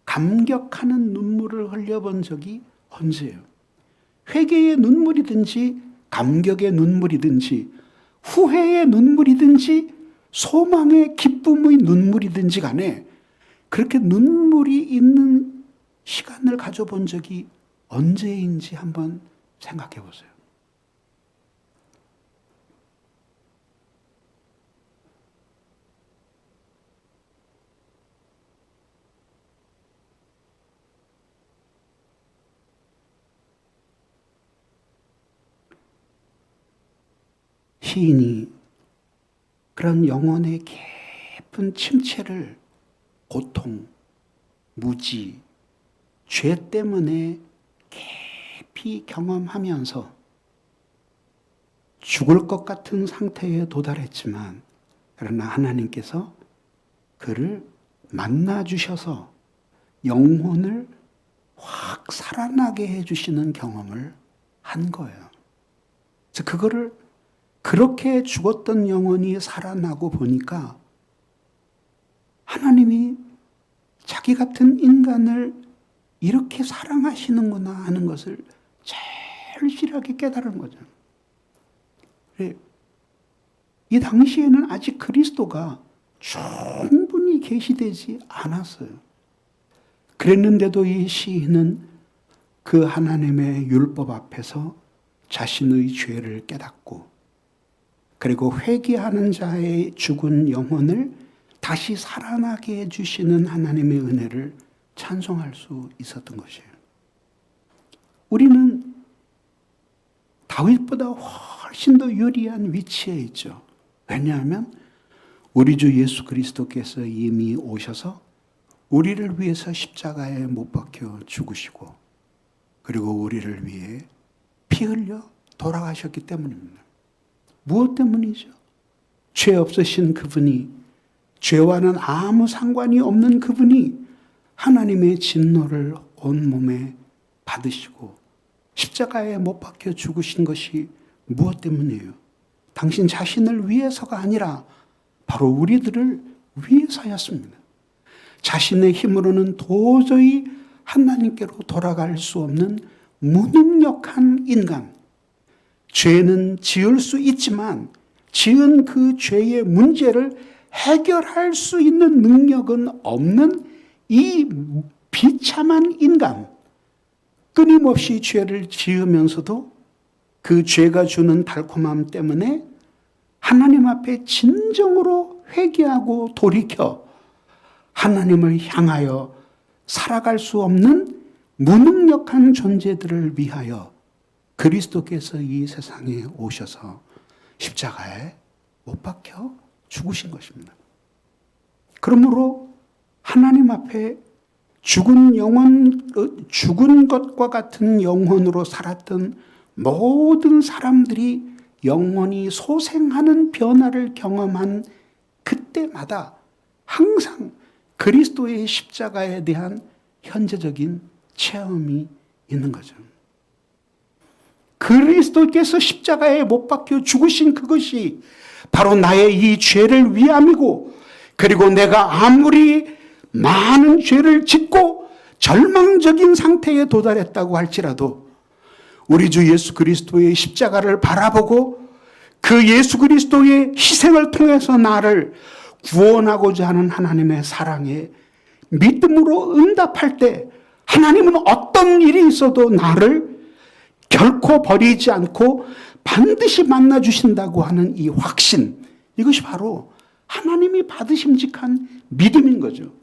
Speaker 1: 감격하는 눈물을 흘려본 적이 언제예요? 회개의 눈물이든지 감격의 눈물이든지 후회의 눈물이든지 소망의 기쁨의 눈물이든지 간에 그렇게 눈물이 있는 시간을 가져본 적이 언제인지 한번 생각해 보세요. 시인이 그런 영혼의 깊은 침체를 고통, 무지, 죄 때문에 깊이 경험하면서 죽을 것 같은 상태에 도달했지만 그러나 하나님께서 그를 만나 주셔서 영혼을 확 살아나게 해주시는 경험을 한 거예요. 그래서 그거를 그렇게 죽었던 영혼이 살아나고 보니까 하나님이 자기 같은 인간을 이렇게 사랑하시는구나 하는 것을 절실하게 깨달은 거죠. 이 당시에는 아직 그리스도가 충분히 계시되지 않았어요. 그랬는데도 이 시인은 그 하나님의 율법 앞에서 자신의 죄를 깨닫고 그리고 회개하는 자의 죽은 영혼을 다시 살아나게 해주시는 하나님의 은혜를 찬송할 수 있었던 것이에요. 우리는 다윗보다 훨씬 더 유리한 위치에 있죠. 왜냐하면 우리 주 예수 그리스도께서 이미 오셔서 우리를 위해서 십자가에 못 박혀 죽으시고 그리고 우리를 위해 피 흘려 돌아가셨기 때문입니다. 무엇 때문이죠? 죄 없으신 그분이, 죄와는 아무 상관이 없는 그분이 하나님의 진노를 온몸에 받으시고 십자가에 못 박혀 죽으신 것이 무엇 때문이에요? 당신 자신을 위해서가 아니라 바로 우리들을 위해서였습니다. 자신의 힘으로는 도저히 하나님께로 돌아갈 수 없는 무능력한 인간, 죄는 지을 수 있지만 지은 그 죄의 문제를 해결할 수 있는 능력은 없는 이 비참한 인간, 끊임없이 죄를 지으면서도 그 죄가 주는 달콤함 때문에 하나님 앞에 진정으로 회개하고 돌이켜 하나님을 향하여 살아갈 수 없는 무능력한 존재들을 위하여 그리스도께서 이 세상에 오셔서 십자가에 못 박혀 죽으신 것입니다. 그러므로 하나님 앞에 죽은 것과 같은 영혼으로 살았던 모든 사람들이 영원히 소생하는 변화를 경험한 그때마다 항상 그리스도의 십자가에 대한 현재적인 체험이 있는 거죠. 그리스도께서 십자가에 못 박혀 죽으신 그것이 바로 나의 이 죄를 위함이고, 그리고 내가 아무리 많은 죄를 짓고 절망적인 상태에 도달했다고 할지라도 우리 주 예수 그리스도의 십자가를 바라보고 그 예수 그리스도의 희생을 통해서 나를 구원하고자 하는 하나님의 사랑에 믿음으로 응답할 때 하나님은 어떤 일이 있어도 나를 결코 버리지 않고 반드시 만나 주신다고 하는 이 확신, 이것이 바로 하나님이 받으심직한 믿음인 거죠.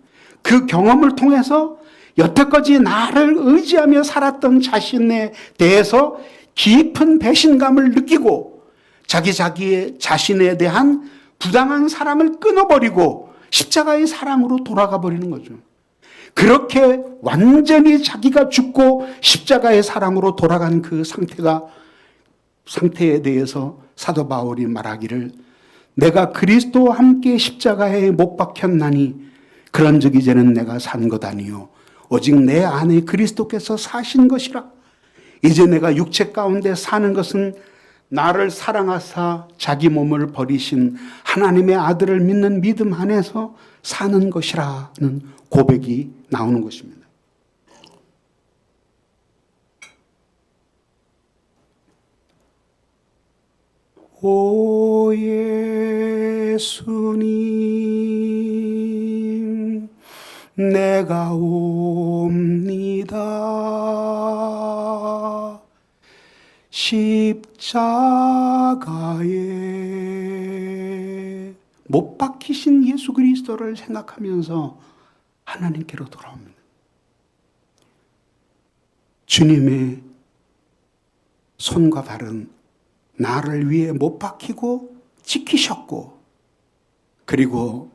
Speaker 1: 그 경험을 통해서 여태까지 나를 의지하며 살았던 자신에 대해서 깊은 배신감을 느끼고 자기의 자신에 대한 부당한 사랑을 끊어버리고 십자가의 사랑으로 돌아가 버리는 거죠. 그렇게 완전히 자기가 죽고 십자가의 사랑으로 돌아간 그 상태에 대해서 사도 바울이 말하기를, 내가 그리스도와 함께 십자가에 못 박혔나니 그런즉 이제는 내가 산 것 아니요 오직 내 안에 그리스도께서 사신 것이라. 이제 내가 육체 가운데 사는 것은 나를 사랑하사 자기 몸을 버리신 하나님의 아들을 믿는 믿음 안에서 사는 것이라는 고백이 나오는 것입니다. 오 예수님, 내가 옵니다. 십자가에 못 박히신 예수 그리스도를 생각하면서 하나님께로 돌아옵니다. 주님의 손과 발은 나를 위해 못 박히고 지키셨고, 그리고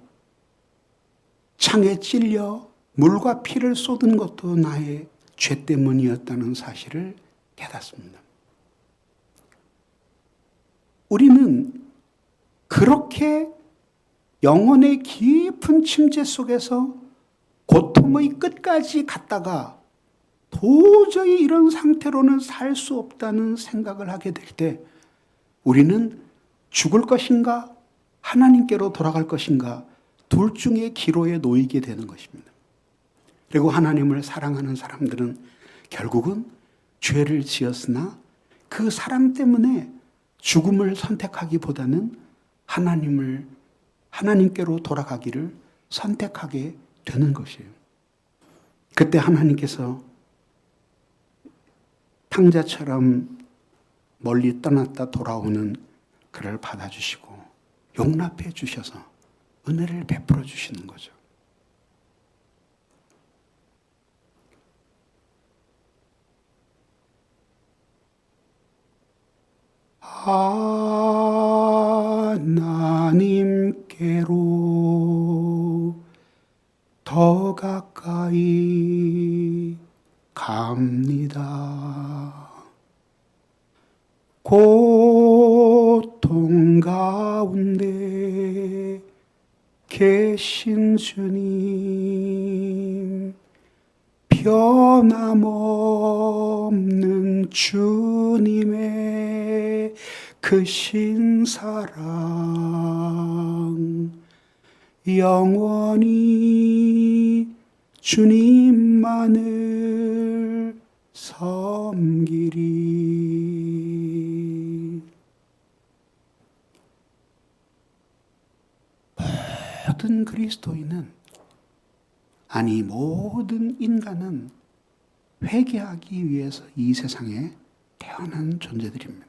Speaker 1: 창에 찔려 물과 피를 쏟은 것도 나의 죄 때문이었다는 사실을 깨닫습니다. 우리는 그렇게 영혼의 깊은 침체 속에서 고통의 끝까지 갔다가 도저히 이런 상태로는 살 수 없다는 생각을 하게 될 때 우리는 죽을 것인가 하나님께로 돌아갈 것인가 둘 중의 기로에 놓이게 되는 것입니다. 그리고 하나님을 사랑하는 사람들은 결국은 죄를 지었으나 그 사랑 때문에 죽음을 선택하기보다는 하나님께로 돌아가기를 선택하게 되는 것이에요. 그때 하나님께서 탕자처럼 멀리 떠났다 돌아오는 그를 받아주시고 용납해 주셔서 은혜를 베풀어 주시는 거죠. 하나님께로 더 가까이 갑니다. 고통 가운데 계신 주님, 변함없는 주님의 크신 사랑, 영원히 주님만을 섬기리. 모든 그리스도인은, 아니 모든 인간은 회개하기 위해서 이 세상에 태어난 존재들입니다.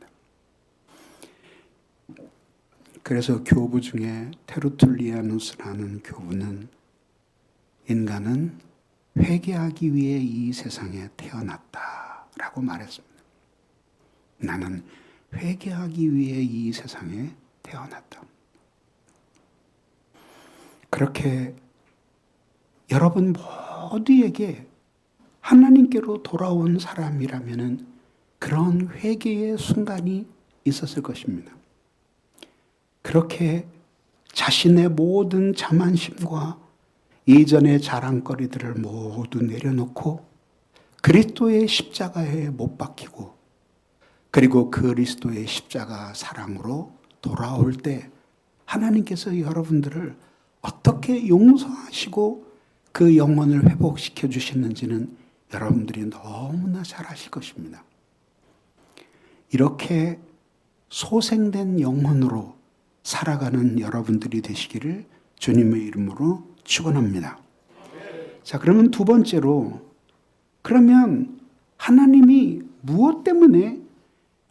Speaker 1: 그래서 교부 중에 테르툴리아누스라는 교부는 인간은 회개하기 위해 이 세상에 태어났다라고 말했습니다. 나는 회개하기 위해 이 세상에 태어났다. 그렇게 여러분 모두에게 하나님께로 돌아온 사람이라면 그런 회개의 순간이 있었을 것입니다. 그렇게 자신의 모든 자만심과 이전의 자랑거리들을 모두 내려놓고 그리스도의 십자가에 못 박히고, 그리고 그리스도의 십자가 사랑으로 돌아올 때 하나님께서 여러분들을 어떻게 용서하시고 그 영혼을 회복시켜 주시는지는 여러분들이 너무나 잘 아실 것입니다. 이렇게 소생된 영혼으로 살아가는 여러분들이 되시기를 주님의 이름으로 축원합니다. 자, 그러면 두 번째로 그러면 하나님이 무엇 때문에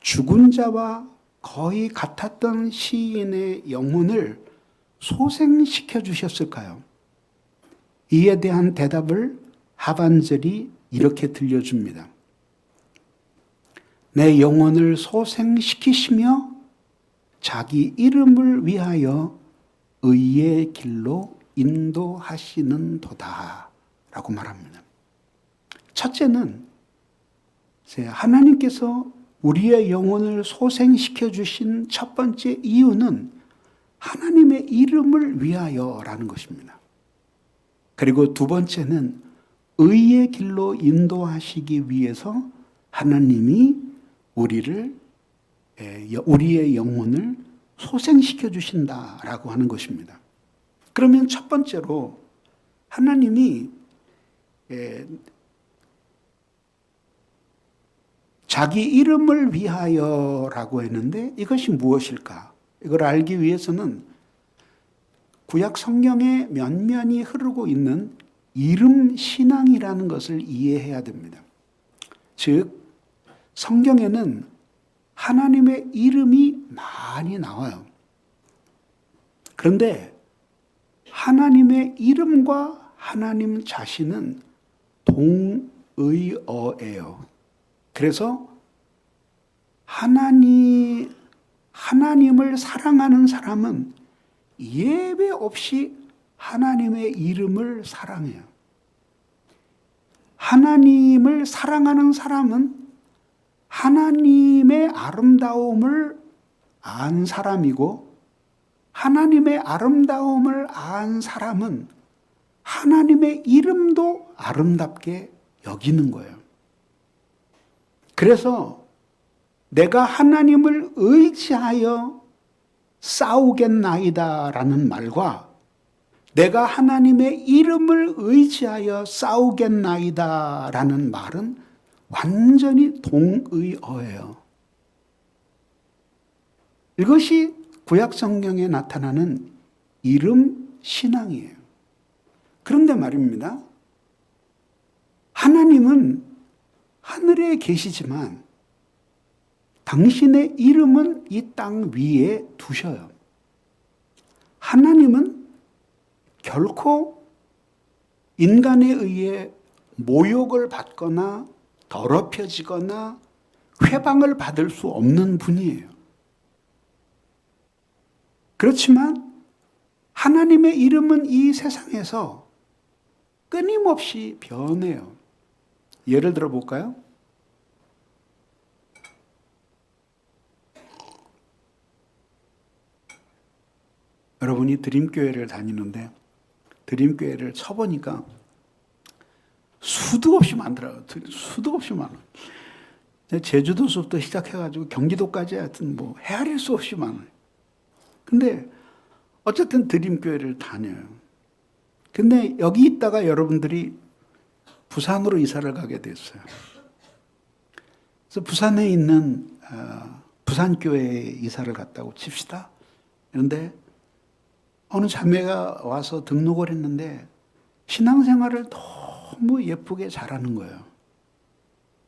Speaker 1: 죽은 자와 거의 같았던 시인의 영혼을 소생시켜 주셨을까요? 이에 대한 대답을 하반절이 이렇게 들려줍니다. 내 영혼을 소생시키시며 자기 이름을 위하여 의의 길로 인도하시는 도다 라고 말합니다. 첫째는 하나님께서 우리의 영혼을 소생시켜 주신 첫 번째 이유는 하나님의 이름을 위하여라는 것입니다. 그리고 두 번째는 의의 길로 인도하시기 위해서 하나님이 우리의 영혼을 소생시켜 주신다라고 하는 것입니다. 그러면 첫 번째로 하나님이 자기 이름을 위하여라고 했는데 이것이 무엇일까? 이걸 알기 위해서는 구약 성경에 면면이 흐르고 있는 이름 신앙이라는 것을 이해해야 됩니다. 즉, 성경에는 하나님의 이름이 많이 나와요. 그런데 하나님의 이름과 하나님 자신은 동의어예요. 그래서 하나님을 사랑하는 사람은 예외 없이 하나님의 이름을 사랑해요. 하나님을 사랑하는 사람은 하나님의 아름다움을 안 사람이고, 하나님의 아름다움을 안 사람은 하나님의 이름도 아름답게 여기는 거예요. 그래서 내가 하나님을 의지하여 싸우겠나이다 라는 말과 내가 하나님의 이름을 의지하여 싸우겠나이다 라는 말은 완전히 동의어예요. 이것이 구약 성경에 나타나는 이름 신앙이에요. 그런데 말입니다. 하나님은 하늘에 계시지만 당신의 이름은 이 땅 위에 두셔요. 하나님은 결코 인간에 의해 모욕을 받거나 더럽혀지거나 회방을 받을 수 없는 분이에요. 그렇지만 하나님의 이름은 이 세상에서 끊임없이 변해요. 예를 들어 볼까요? 여러분이 드림교회를 다니는데 드림교회를 쳐보니까 수도 없이 많더라고요. 수도 없이 많아요. 제주도서부터 시작해가지고 경기도까지 하여튼 헤아릴 수 없이 많아요. 근데 어쨌든 드림교회를 다녀요. 근데 여기 있다가 여러분들이 부산으로 이사를 가게 됐어요. 그래서 부산에 있는 부산교회에 이사를 갔다고 칩시다. 그런데 어느 자매가 와서 등록을 했는데 신앙생활을 너무 예쁘게 잘하는 거예요.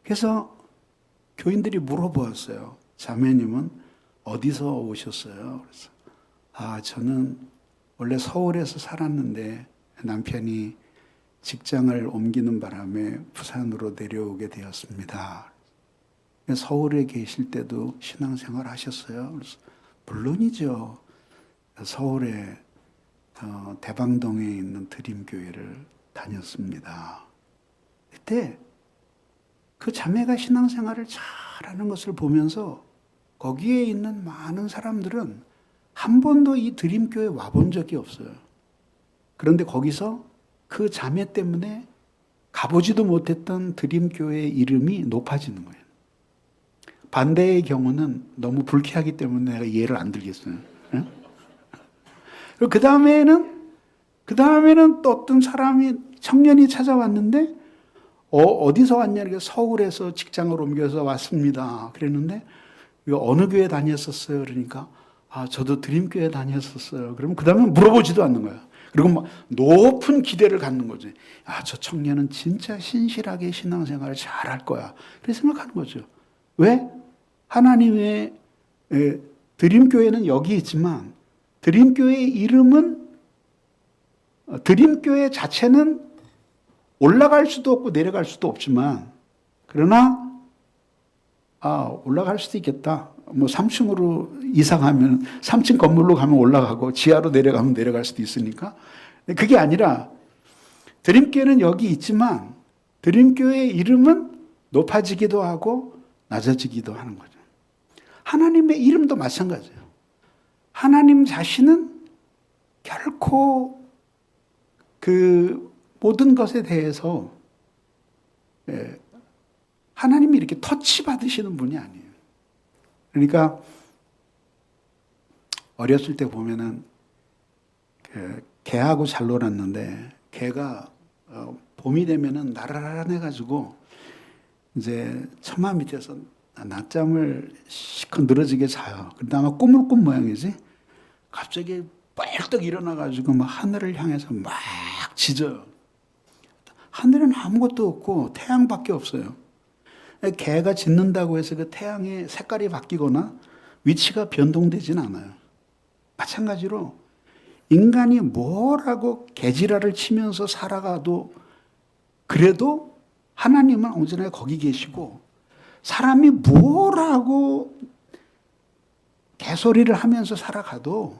Speaker 1: 그래서 교인들이 물어보았어요. 자매님은 어디서 오셨어요? 그래서 저는 원래 서울에서 살았는데 남편이 직장을 옮기는 바람에 부산으로 내려오게 되었습니다. 서울에 계실 때도 신앙생활 하셨어요? 그래서 물론이죠. 서울에 대방동에 있는 드림교회를 다녔습니다. 그때 그 자매가 신앙생활을 잘하는 것을 보면서 거기에 있는 많은 사람들은 한 번도 이 드림교회에 와본 적이 없어요. 그런데 거기서 그 자매 때문에 가보지도 못했던 드림교회의 이름이 높아지는 거예요. 반대의 경우는 너무 불쾌하기 때문에 내가 이해를 안 들겠어요. 그리고 그 다음에는 또 어떤 청년이 찾아왔는데, 어디서 왔냐? 서울에서 직장을 옮겨서 왔습니다. 그랬는데, 어느 교회 다녔었어요? 그러니까, 저도 드림교회 다녔었어요. 그러면 그 다음에 물어보지도 않는 거예요. 그리고 막 높은 기대를 갖는 거지. 아, 저 청년은 진짜 신실하게 신앙생활을 잘할 거야. 그렇게 생각하는 거죠. 왜? 하나님의 드림교회는 여기 있지만 드림교회의 이름은 드림교회 자체는 올라갈 수도 없고 내려갈 수도 없지만 그러나 올라갈 수도 있겠다. 뭐 3층으로 이사 가면 3층 건물로 가면 올라가고 지하로 내려가면 내려갈 수도 있으니까 그게 아니라 드림교회는 여기 있지만 드림교회의 이름은 높아지기도 하고 낮아지기도 하는 거죠. 하나님의 이름도 마찬가지예요. 하나님 자신은 결코 그 모든 것에 대해서 하나님이 이렇게 터치 받으시는 분이 아니에요. 그러니까 어렸을 때 보면은 개하고 잘 놀았는데 개가 봄이 되면은 나란해가지고 이제 처마 밑에서 낮잠을 시컷 늘어지게 자요. 그런데 아마 꿈을 꾼 모양이지. 갑자기 뻘떡 일어나가지고 막 하늘을 향해서 막 짖어요. 하늘은 아무것도 없고 태양밖에 없어요. 개가 짖는다고 해서 그 태양의 색깔이 바뀌거나 위치가 변동되진 않아요. 마찬가지로 인간이 뭐라고 개지랄을 치면서 살아가도 그래도 하나님은 언제나 거기 계시고 사람이 뭐라고 개소리를 하면서 살아가도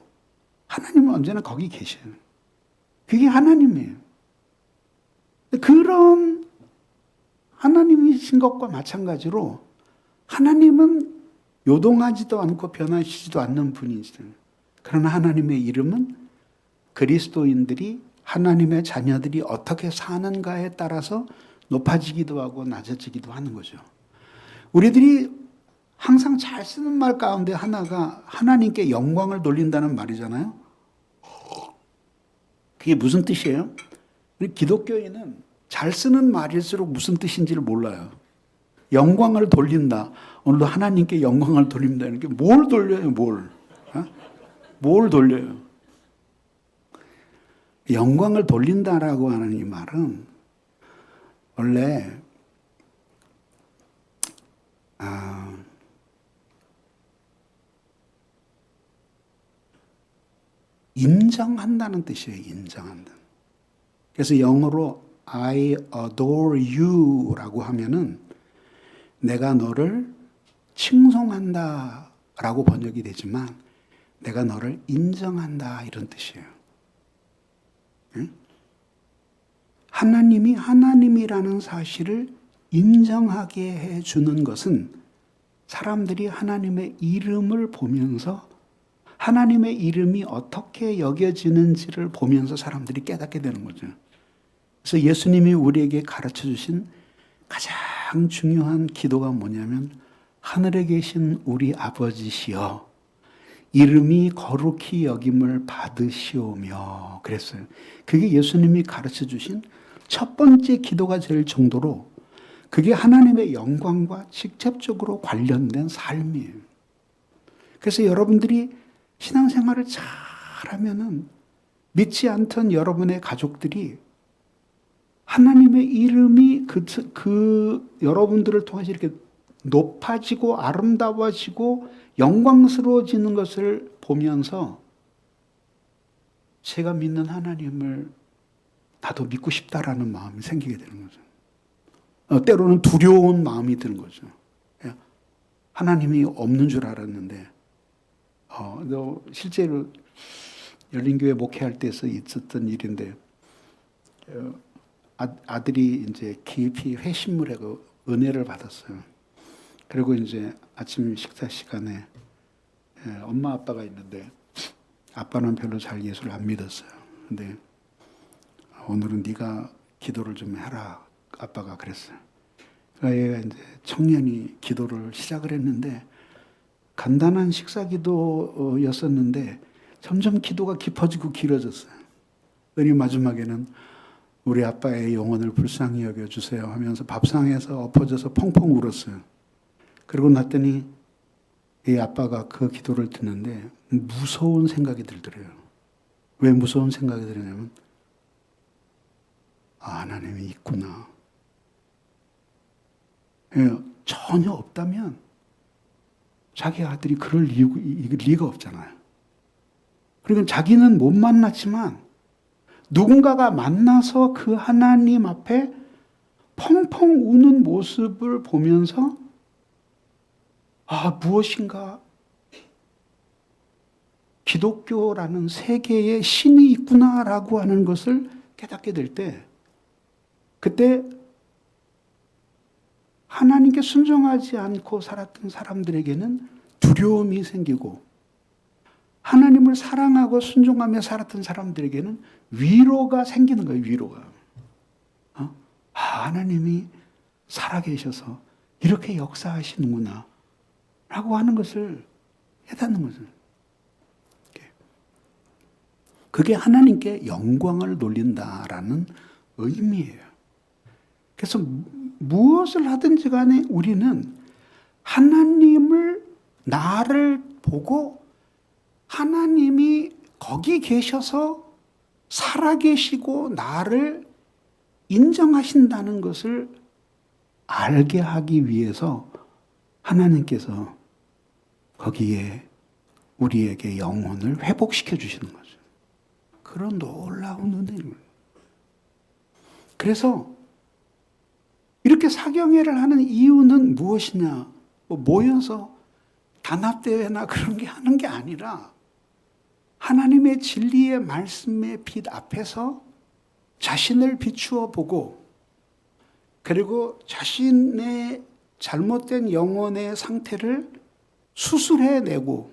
Speaker 1: 하나님은 언제나 거기 계셔요. 그게 하나님이에요. 그런 하나님이신 것과 마찬가지로 하나님은 요동하지도 않고 변하시지도 않는 분이시죠. 그러나 하나님의 이름은 그리스도인들이 하나님의 자녀들이 어떻게 사는가에 따라서 높아지기도 하고 낮아지기도 하는 거죠. 우리들이 항상 잘 쓰는 말 가운데 하나가 하나님께 영광을 돌린다는 말이잖아요. 그게 무슨 뜻이에요? 우리 기독교인은 잘 쓰는 말일수록 무슨 뜻인지를 몰라요. 영광을 돌린다. 오늘도 하나님께 영광을 돌립니다. 이렇게 뭘 돌려요, 뭘? 뭘 돌려요? 영광을 돌린다라고 하는 이 말은 원래 인정한다는 뜻이에요. 인정한다. 그래서 영어로 I adore you라고 하면은 내가 너를 칭송한다라고 번역이 되지만 내가 너를 인정한다 이런 뜻이에요. 응? 하나님이 하나님이라는 사실을 인정하게 해주는 것은 사람들이 하나님의 이름을 보면서 하나님의 이름이 어떻게 여겨지는지를 보면서 사람들이 깨닫게 되는 거죠. 그래서 예수님이 우리에게 가르쳐 주신 가장 중요한 기도가 뭐냐면 하늘에 계신 우리 아버지시여 이름이 거룩히 여김을 받으시오며 그랬어요. 그게 예수님이 가르쳐 주신 첫 번째 기도가 될 정도로 그게 하나님의 영광과 직접적으로 관련된 삶이에요. 그래서 여러분들이 신앙생활을 잘하면은 믿지 않던 여러분의 가족들이 하나님의 이름이 그 여러분들을 통해서 이렇게 높아지고 아름다워지고 영광스러워지는 것을 보면서 제가 믿는 하나님을 나도 믿고 싶다라는 마음이 생기게 되는 거죠. 때로는 두려운 마음이 드는 거죠. 하나님이 없는 줄 알았는데 실제로 열린교회 목회할 때서 있었던 일인데 아들이 이제 깊이 회심을 하고 은혜를 받았어요. 그리고 이제 아침 식사 시간에 엄마 아빠가 있는데 아빠는 별로 잘 예수를 안 믿었어요. 근데 오늘은 네가 기도를 좀 해라. 아빠가 그랬어요. 그러니까 얘가 이제 청년이 기도를 시작을 했는데 간단한 식사 기도였었는데 점점 기도가 깊어지고 길어졌어요. 그러니 마지막에는 우리 아빠의 영혼을 불쌍히 여겨주세요 하면서 밥상에서 엎어져서 펑펑 울었어요. 그러고 났더니 이 아빠가 그 기도를 듣는데 무서운 생각이 들더래요. 왜 무서운 생각이 드냐면, 하나님이 있구나. 전혀 없다면 자기 아들이 그럴 리가 없잖아요. 그러니까 자기는 못 만났지만 누군가가 만나서 그 하나님 앞에 펑펑 우는 모습을 보면서 무엇인가 기독교라는 세계에 신이 있구나라고 하는 것을 깨닫게 될 때, 그때 하나님께 순종하지 않고 살았던 사람들에게는 두려움이 생기고, 하나님을 사랑하고 순종하며 살았던 사람들에게는 위로가 생기는 거예요. 위로가. 하나님이 살아계셔서 이렇게 역사하시는구나 라고 하는 것을 깨닫는 거죠. 그게 하나님께 영광을 돌린다라는 의미예요. 그래서 무엇을 하든지 간에 우리는 하나님을, 나를 보고 하나님이 거기 계셔서 살아계시고 나를 인정하신다는 것을 알게 하기 위해서 하나님께서 거기에 우리에게 영혼을 회복시켜 주시는 거죠. 그런 놀라운 은혜를. 그래서 이렇게 사경회를 하는 이유는 무엇이냐? 모여서 단합대회나 그런 게 하는 게 아니라 하나님의 진리의 말씀의 빛 앞에서 자신을 비추어 보고, 그리고 자신의 잘못된 영혼의 상태를 수술해내고,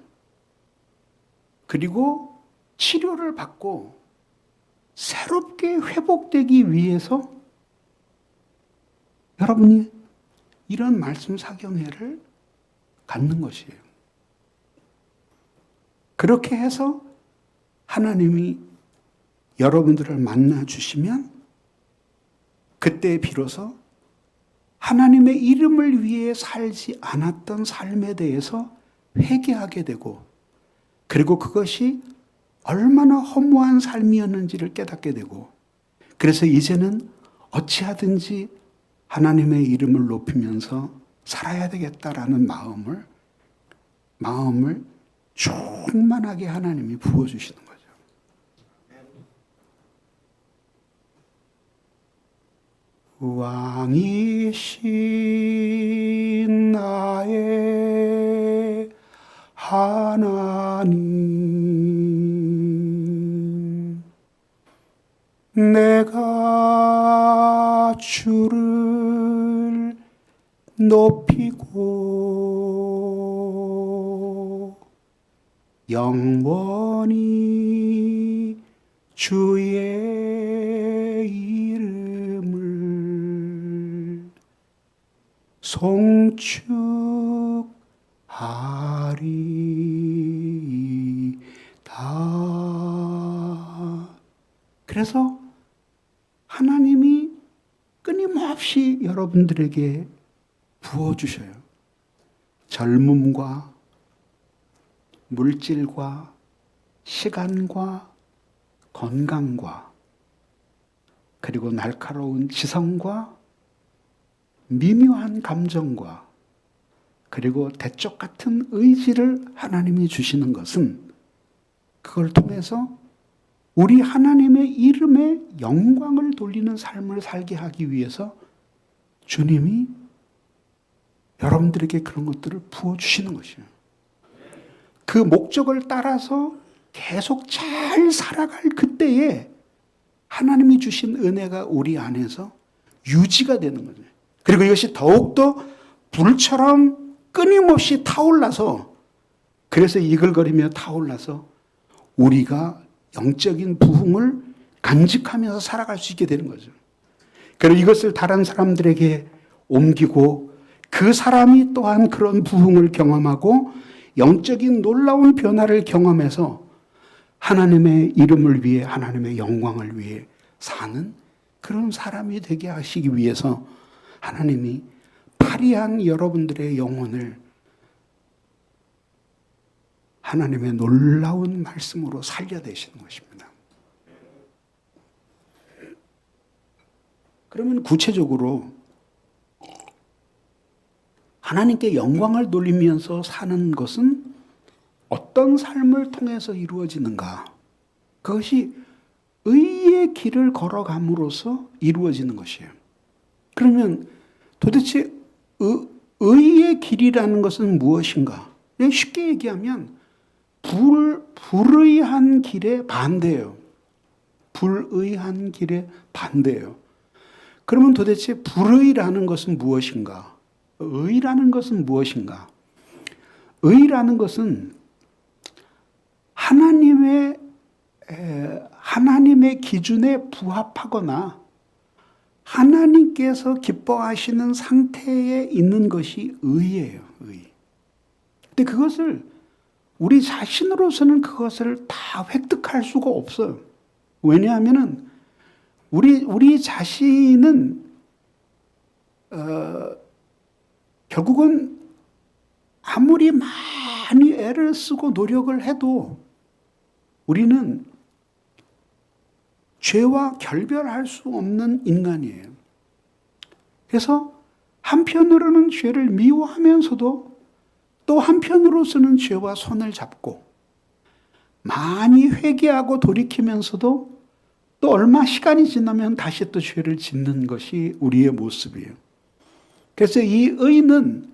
Speaker 1: 그리고 치료를 받고 새롭게 회복되기 위해서 여러분이 이런 말씀 사경회를 갖는 것이에요. 그렇게 해서 하나님이 여러분들을 만나 주시면 그때 비로소 하나님의 이름을 위해 살지 않았던 삶에 대해서 회개하게 되고, 그리고 그것이 얼마나 허무한 삶이었는지를 깨닫게 되고, 그래서 이제는 어찌하든지 하나님의 이름을 높이면서 살아야 되겠다라는 마음을 충만하게 하나님이 부어주시는 거죠. 왕이신 나의 하나님, 내가 주를 높이고 영원히 주의 이름을 송축하리이다. 그래서 하나님이 끊임없이 여러분들에게 부어주셔요. 젊음과 물질과 시간과 건강과, 그리고 날카로운 지성과 미묘한 감정과, 그리고 대쪽 같은 의지를 하나님이 주시는 것은, 그걸 통해서 우리 하나님의 이름에 영광을 돌리는 삶을 살게 하기 위해서 주님이 여러분들에게 그런 것들을 부어주시는 것이에요. 그 목적을 따라서 계속 잘 살아갈 그때에 하나님이 주신 은혜가 우리 안에서 유지가 되는 거죠. 그리고 이것이 더욱더 불처럼 끊임없이 타올라서, 그래서 이글거리며 타올라서 우리가 영적인 부흥을 간직하면서 살아갈 수 있게 되는 거죠. 그리고 이것을 다른 사람들에게 옮기고, 그 사람이 또한 그런 부흥을 경험하고 영적인 놀라운 변화를 경험해서 하나님의 이름을 위해, 하나님의 영광을 위해 사는 그런 사람이 되게 하시기 위해서 하나님이 파리한 여러분들의 영혼을 하나님의 놀라운 말씀으로 살려내시는 것입니다. 그러면 구체적으로 하나님께 영광을 돌리면서 사는 것은 어떤 삶을 통해서 이루어지는가? 그것이 의의 길을 걸어감으로써 이루어지는 것이에요. 그러면 도대체 의의 길이라는 것은 무엇인가? 그냥 쉽게 얘기하면 불의한 길의 반대예요. 불의한 길의 반대예요. 그러면 도대체 불의라는 것은 무엇인가? 의라는 것은 무엇인가? 의라는 것은 하나님의 기준에 부합하거나 하나님께서 기뻐하시는 상태에 있는 것이 의예요. 의. 근데 그것을 우리 자신으로서는 그것을 다 획득할 수가 없어요. 왜냐하면은 우리 자신은 결국은 아무리 많이 애를 쓰고 노력을 해도 우리는 죄와 결별할 수 없는 인간이에요. 그래서 한편으로는 죄를 미워하면서도 또 한편으로서는 죄와 손을 잡고 많이 회개하고 돌이키면서도 또 얼마 시간이 지나면 다시 또 죄를 짓는 것이 우리의 모습이에요. 그래서 이 의는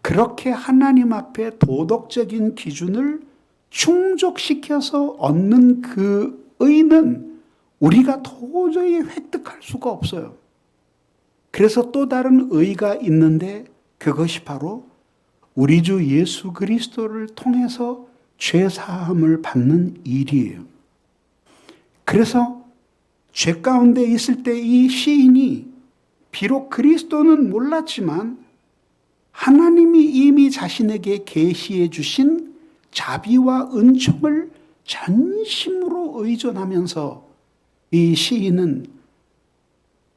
Speaker 1: 그렇게 하나님 앞에 도덕적인 기준을 충족시켜서 얻는 그 의는 우리가 도저히 획득할 수가 없어요. 그래서 또 다른 의가 있는데 그것이 바로 우리 주 예수 그리스도를 통해서 죄 사함을 받는 일이에요. 그래서 죄 가운데 있을 때 이 시인이 비록 그리스도는 몰랐지만 하나님이 이미 자신에게 계시해 주신 자비와 은총을 전심으로 의존하면서 이 시인은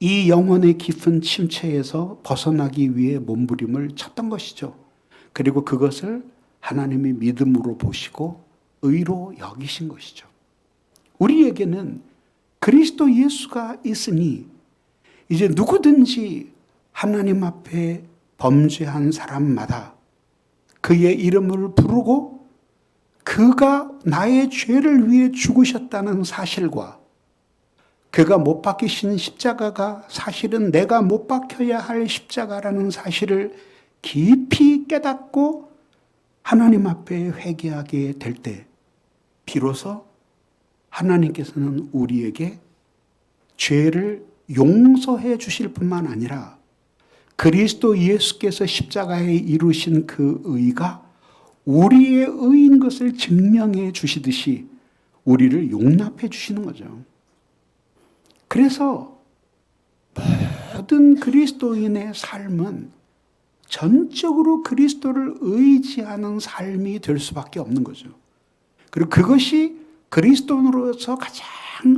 Speaker 1: 이 영혼의 깊은 침체에서 벗어나기 위해 몸부림을 쳤던 것이죠. 그리고 그것을 하나님이 믿음으로 보시고 의로 여기신 것이죠. 우리에게는 그리스도 예수가 있으니 이제 누구든지 하나님 앞에 범죄한 사람마다 그의 이름을 부르고 그가 나의 죄를 위해 죽으셨다는 사실과 그가 못 박히신 십자가가 사실은 내가 못 박혀야 할 십자가라는 사실을 깊이 깨닫고 하나님 앞에 회개하게 될 때 비로소 하나님께서는 우리에게 죄를 용서해 주실 뿐만 아니라 그리스도 예수께서 십자가에 이루신 그 의가 우리의 의인 것을 증명해 주시듯이 우리를 용납해 주시는 거죠. 그래서 모든 그리스도인의 삶은 전적으로 그리스도를 의지하는 삶이 될 수밖에 없는 거죠. 그리고 그것이 그리스도인으로서 가장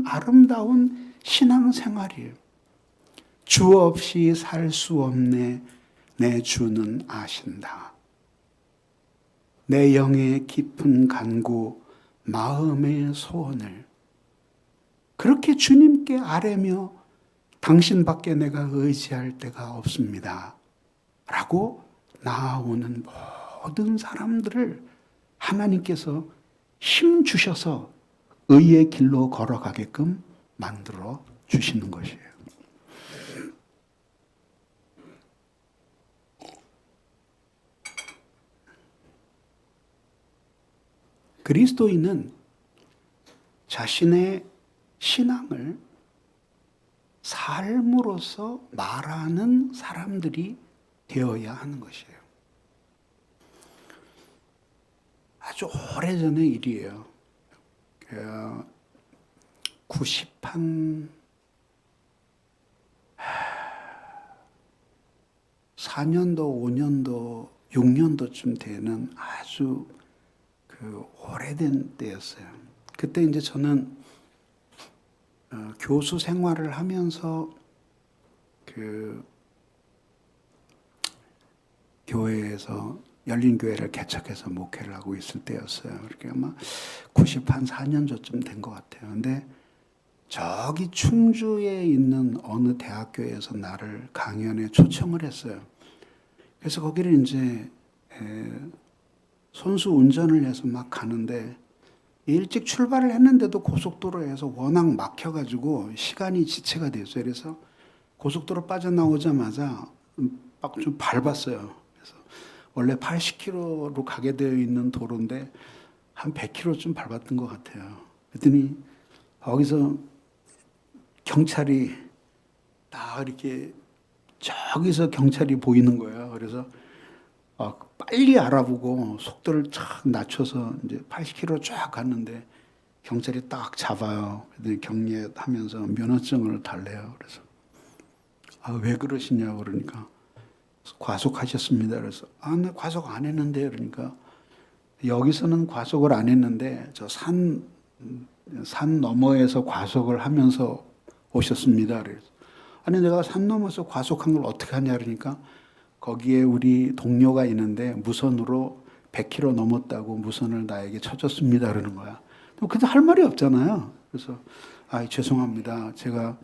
Speaker 1: 아름다운 신앙생활이에요. 주 없이 살 수 없네 내 주는 아신다. 내 영의 깊은 간구 마음의 소원을 그렇게 주님께 아뢰며 당신밖에 내가 의지할 데가 없습니다. 라고 나아오는 모든 사람들을 하나님께서 힘 주셔서 의의 길로 걸어가게끔 만들어 주시는 것이에요. 그리스도인은 자신의 신앙을 삶으로서 말하는 사람들이 되어야 하는 것이에요. 아주 오래전의 일이에요. 4년도, 5년도, 6년도쯤 되는 아주 오래된 때였어요. 그때 이제 저는 교수 생활을 하면서 교회에서 열린교회를 개척해서 목회를 하고 있을 때였어요. 그렇게 아마 94년 전쯤 된 것 같아요. 근데 저기 충주에 있는 어느 대학교에서 나를 강연에 초청을 했어요. 그래서 거기를 이제 손수 운전을 해서 막 가는데 일찍 출발을 했는데도 고속도로에서 워낙 막혀가지고 시간이 지체가 됐어요. 그래서 고속도로 빠져나오자마자 막 좀 밟았어요. 그래서 원래 80km로 가게 되어 있는 도로인데 한 100km쯤 밟았던 것 같아요. 그랬더니 거기서 경찰이 딱 이렇게 저기서 경찰이 보이는 거예요. 그래서 빨리 알아보고 속도를 쫙 낮춰서 이제 80km 쫙 갔는데 경찰이 딱 잡아요. 그랬더니 경례하면서 면허증을 달래요. 그래서 왜 그러시냐고 그러니까 과속하셨습니다. 그래서 나 과속 안 했는데 그러니까 여기서는 과속을 안 했는데 저 산 너머에서 과속을 하면서 오셨습니다. 그래서 아니 내가 산 넘어서 과속한 걸 어떻게 하냐 그러니까 거기에 우리 동료가 있는데 무선으로 100km 넘었다고 무선을 나에게 쳐줬습니다. 그러는 거야. 근데 할 말이 없잖아요. 그래서 죄송합니다. 제가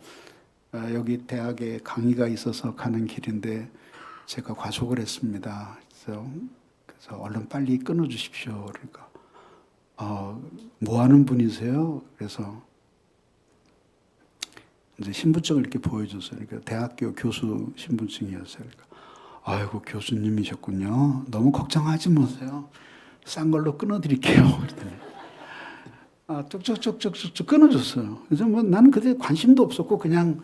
Speaker 1: 여기 대학에 강의가 있어서 가는 길인데 제가 과속을 했습니다. 그래서 얼른 빨리 끊어주십시오. 그러니까 뭐 하는 분이세요? 그래서 이제 신분증을 이렇게 보여줬어요. 그러니까 대학교 교수 신분증이었어요. 그러니까 아이고 교수님이셨군요. 너무 걱정하지 마세요. 싼 걸로 끊어드릴게요. 그랬더니 쭉쭉쭉쭉쭉 끊어줬어요. 그래서 뭐 나는 그때 관심도 없었고 그냥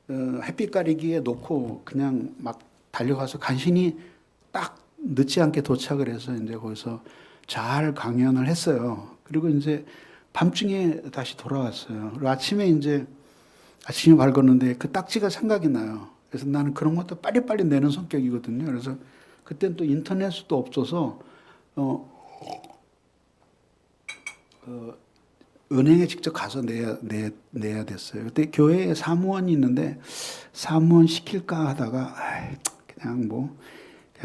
Speaker 1: 햇빛 가리기에 놓고 그냥 막 달려가서 간신히 딱 늦지 않게 도착을 해서 이제 거기서 잘 강연을 했어요. 그리고 이제 밤중에 다시 돌아왔어요. 그리고 아침에 밝았는데 그 딱지가 생각이 나요. 그래서 나는 그런 것도 빨리빨리 내는 성격이거든요. 그래서 그때는 또 인터넷도 없어서 은행에 직접 가서 내야 됐어요. 그때 교회에 사무원이 있는데 사무원 시킬까 하다가 그냥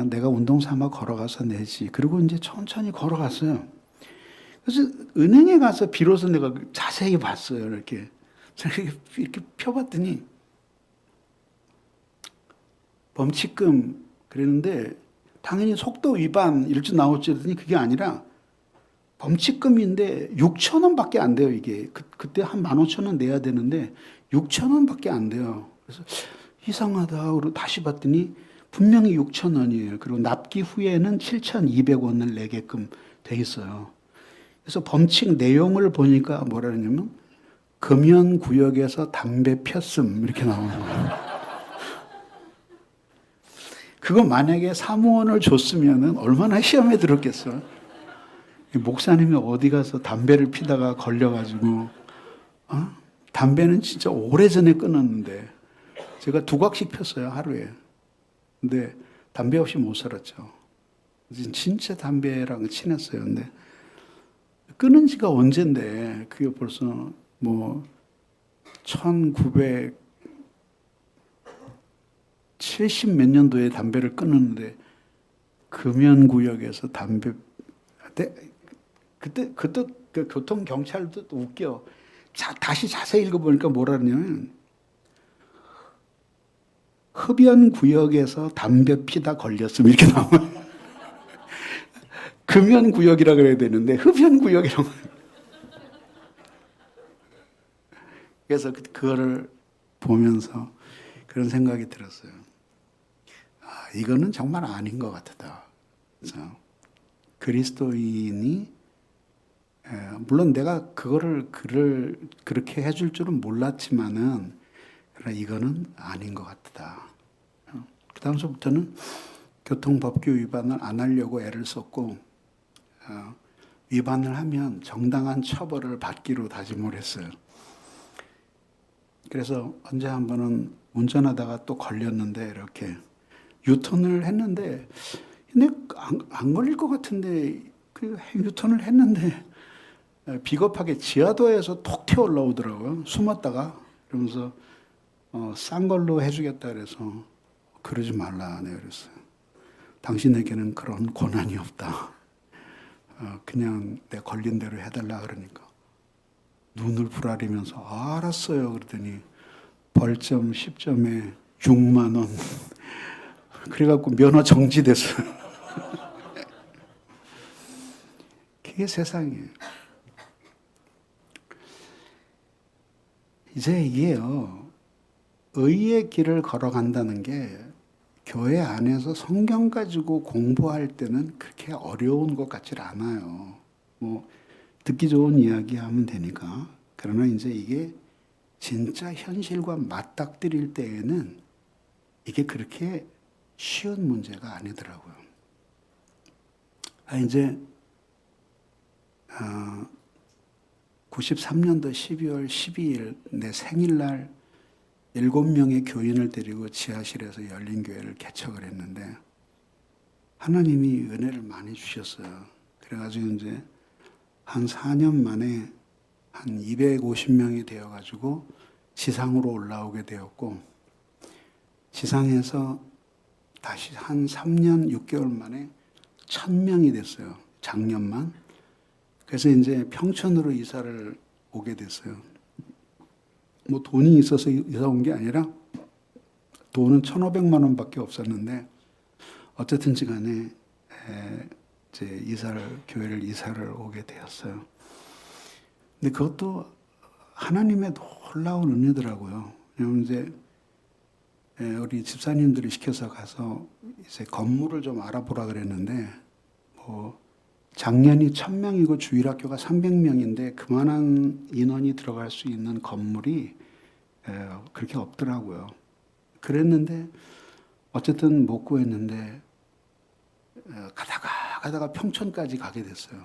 Speaker 1: 내가 운동 삼아 걸어가서 내지. 그리고 이제 천천히 걸어갔어요. 그래서 은행에 가서 비로소 내가 자세히 봤어요. 이렇게 펴봤더니 범칙금 그랬는데 당연히 속도 위반 일주 나올지 했더니 그게 아니라 범칙금인데 6천 원밖에 안 돼요. 이게 그때 한 15,000원 내야 되는데 6천 원밖에 안 돼요. 그래서 이상하다. 그리고 다시 봤더니 분명히 6천 원이에요. 그리고 납기 후에는 7,200원을 내게끔 돼 있어요. 그래서 범칙 내용을 보니까 뭐라 그러냐면 금연구역에서 담배 폈음 이렇게 나오는 거예요. 그거 만약에 사무원을 줬으면 얼마나 시험에 들었겠어요. 목사님이 어디 가서 담배를 피다가 걸려가지고 담배는 진짜 오래전에 끊었는데 제가 2각씩 폈어요 하루에. 근데 담배 없이 못 살았죠. 진짜 담배랑 친했어요. 근데 끊은 지가 언젠데 그게 벌써 뭐 1970 몇 년도에 담배를 끊었는데 금연구역에서 담배 그때 그 교통 경찰도 웃겨. 다시 자세히 읽어보니까 뭐라냐면 흡연구역에서 담배 피다 걸렸음 이렇게 나와요. 금연구역이라 그래야 되는데 흡연구역이라고. 그래서 그거를 보면서 그런 생각이 들었어요. 이거는 정말 아닌 것 같다. 그래서 그리스도인이 물론 내가 글을 그렇게 해줄 줄은 몰랐지만은 그러나 이거는 아닌 것 같다. 그 다음서부터는 교통법규 위반을 안 하려고 애를 썼고 위반을 하면 정당한 처벌을 받기로 다짐을 했어요. 그래서 언제 한 번은 운전하다가 또 걸렸는데 이렇게 유턴을 했는데 근데 안 걸릴 것 같은데 그 유턴을 했는데 비겁하게 지하도에서 톡 튀어 올라오더라고요. 숨었다가 그러면서 싼 걸로 해주겠다 그래서 그러지 말라 내가 그랬어요. 당신에게는 그런 권한이 없다. 그냥 내 걸린 대로 해달라 그러니까 눈을 부라리면서 알았어요. 그랬더니 벌점 10점에 6만 원. 그래갖고 면허 정지됐어요. 그게 세상이에요. 이제 이게요, 의의 길을 걸어간다는 게 교회 안에서 성경 가지고 공부할 때는 그렇게 어려운 것 같질 않아요. 뭐 듣기 좋은 이야기 하면 되니까. 그러나 이제 이게 진짜 현실과 맞닥뜨릴 때에는 이게 그렇게 쉬운 문제가 아니더라고요. 이제 93년도 12월 12일 내 생일날 7명의 교인을 데리고 지하실에서 열린교회를 개척을 했는데 하나님이 은혜를 많이 주셨어요. 그래가지고 이제 한 4년 만에 한 250명이 되어가지고 지상으로 올라오게 되었고, 지상에서 다시 한 3년 6개월 만에 1000명이 됐어요. 작년만. 그래서 이제 평촌으로 이사를 오게 됐어요. 뭐 돈이 있어서 이사 온 게 아니라 돈은 1,500만 원밖에 없었는데 어쨌든지 간에 이제 교회를 이사를 오게 되었어요. 근데 그것도 하나님의 놀라운 은혜더라고요. 왜냐면 이제 우리 집사님들이 시켜서 가서 이제 건물을 좀 알아보라 그랬는데 뭐 작년이 1,000명이고 주일학교가 300명인데 그만한 인원이 들어갈 수 있는 건물이 그렇게 없더라고요. 그랬는데 어쨌든 못 구했는데 가다가 평촌까지 가게 됐어요.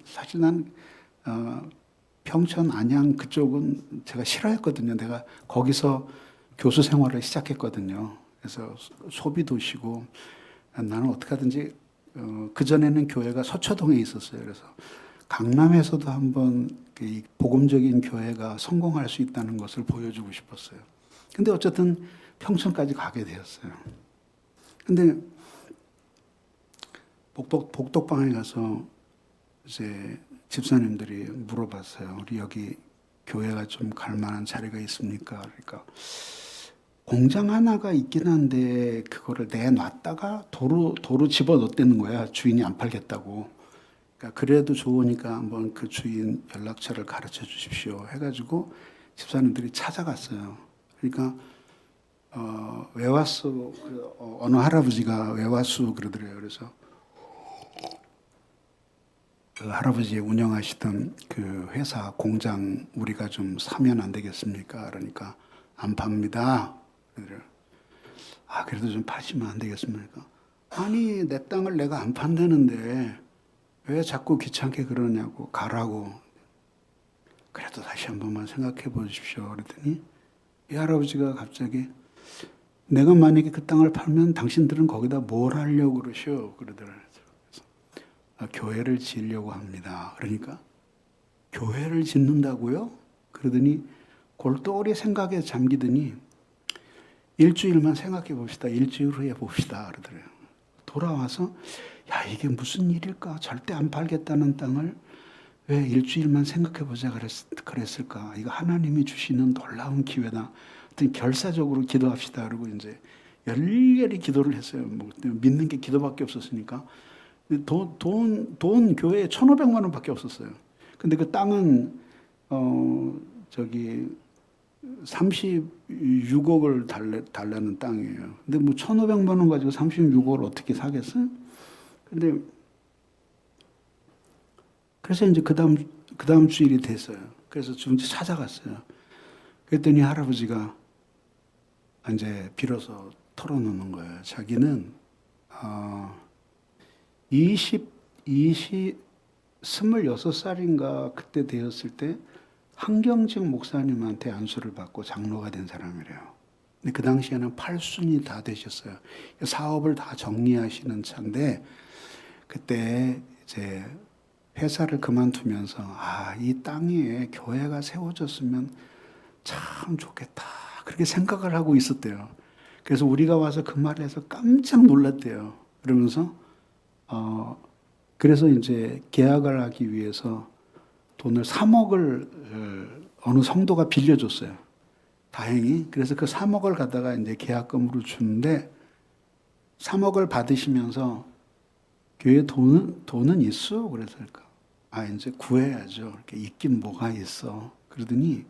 Speaker 1: 사실 난 평촌, 안양 그쪽은 제가 싫어했거든요. 내가 거기서 교수 생활을 시작했거든요. 그래서 소비 도시고 나는 어떻게 하든지 그전에는 교회가 서초동에 있었어요. 그래서 강남에서도 한번 복음적인 교회가 성공할 수 있다는 것을 보여주고 싶었어요. 근데 어쨌든 평촌까지 가게 되었어요. 근데 복덕방에 가서 이제 집사님들이 물어봤어요. 우리 여기 교회가 좀 갈 만한 자리가 있습니까? 그러니까 공장 하나가 있긴 한데 그거를 내놨다가 도로 집어넣었다는 거야. 주인이 안 팔겠다고. 그러니까 그래도 좋으니까 한번 그 주인 연락처를 가르쳐 주십시오. 해가지고 집사님들이 찾아갔어요. 그러니까 외화수 어느 할아버지가 외화수 그러더래요. 그래서 그 할아버지 운영하시던 그 회사 공장 우리가 좀 사면 안 되겠습니까? 그러니까 안 팝니다. 그래도 좀 파시면 안 되겠습니까? 아니 내 땅을 내가 안 판다는데 왜 자꾸 귀찮게 그러냐고. 가라고. 그래도 다시 한 번만 생각해 보십시오. 그랬더니 이 할아버지가 갑자기 내가 만약에 그 땅을 팔면 당신들은 거기다 뭘 하려고 그러시오? 그러더라고요. 교회를 지으려고 합니다. 그러니까 교회를 짓는다고요? 그러더니 골똘히 생각에 잠기더니 일주일만 생각해 봅시다. 일주일 후에 봅시다. 그러더래요. 돌아와서 야 이게 무슨 일일까? 절대 안 팔겠다는 땅을 왜 일주일만 생각해 보자 그랬을까? 이거 하나님이 주시는 놀라운 기회다. 하여튼 결사적으로 기도합시다. 그러고 이제 열렬히 기도를 했어요. 뭐 믿는 게 기도밖에 없었으니까. 돈 교회에 1,500만 원밖에 없었어요. 근데 그 땅은 36억을 달라는 땅이에요. 근데 뭐 1,500만 원 가지고 36억을 어떻게 사겠어요? 근데 그래서 이제 그 다음 주일이 됐어요. 그래서 좀 찾아갔어요. 그랬더니 할아버지가 이제 비로소 털어놓는 거예요. 자기는 26살인가 그때 되었을 때 한경직 목사님한테 안수를 받고 장로가 된 사람이래요. 근데 그 당시에는 8순이 다 되셨어요. 사업을 다 정리하시는 차인데 그때 이제 회사를 그만두면서 이 땅에 교회가 세워졌으면 참 좋겠다. 그렇게 생각을 하고 있었대요. 그래서 우리가 와서 그 말을 해서 깜짝 놀랐대요. 그러면서 그래서 이제 계약을 하기 위해서 돈을 3억을 어느 성도가 빌려줬어요. 다행히. 그래서 그 3억을 갖다가 이제 계약금으로 주는데 3억을 받으시면서 교회 돈은 있어? 그래서 이제 구해야죠. 이렇게 있긴 뭐가 있어. 그러더니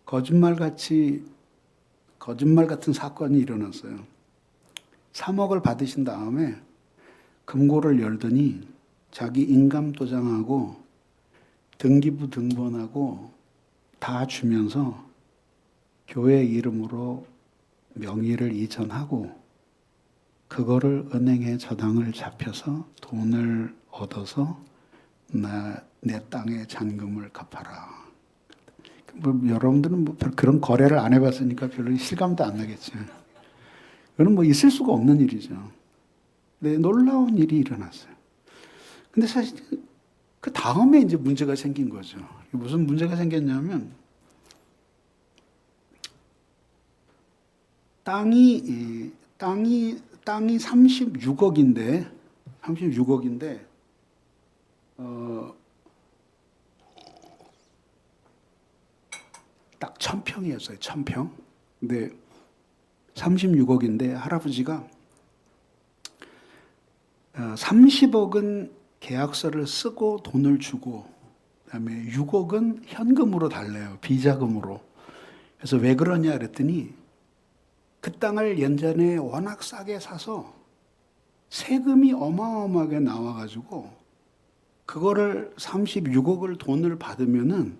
Speaker 1: 거짓말 같은 사건이 일어났어요. 3억을 받으신 다음에 금고를 열더니 자기 인감도장하고 등기부 등본하고 다 주면서 교회 이름으로 명의를 이전하고 그거를 은행에 저당을 잡혀서 돈을 얻어서 내 땅의 잔금을 갚아라. 여러분들은 그런 거래를 안 해봤으니까 별로 실감도 안 나겠죠. 그건 있을 수가 없는 일이죠. 네, 놀라운 일이 일어났어요. 근데 사실 그 다음에 이제 문제가 생긴 거죠. 무슨 문제가 생겼냐면 땅이 36억인데 딱 1000평이었어요. 1000평. 근데 36억인데 할아버지가 30억은 계약서를 쓰고 돈을 주고 그다음에 6억은 현금으로 달래요. 비자금으로. 그래서 왜 그러냐 그랬더니 그 땅을 연전에 워낙 싸게 사서 세금이 어마어마하게 나와가지고 그거를 36억을 돈을 받으면은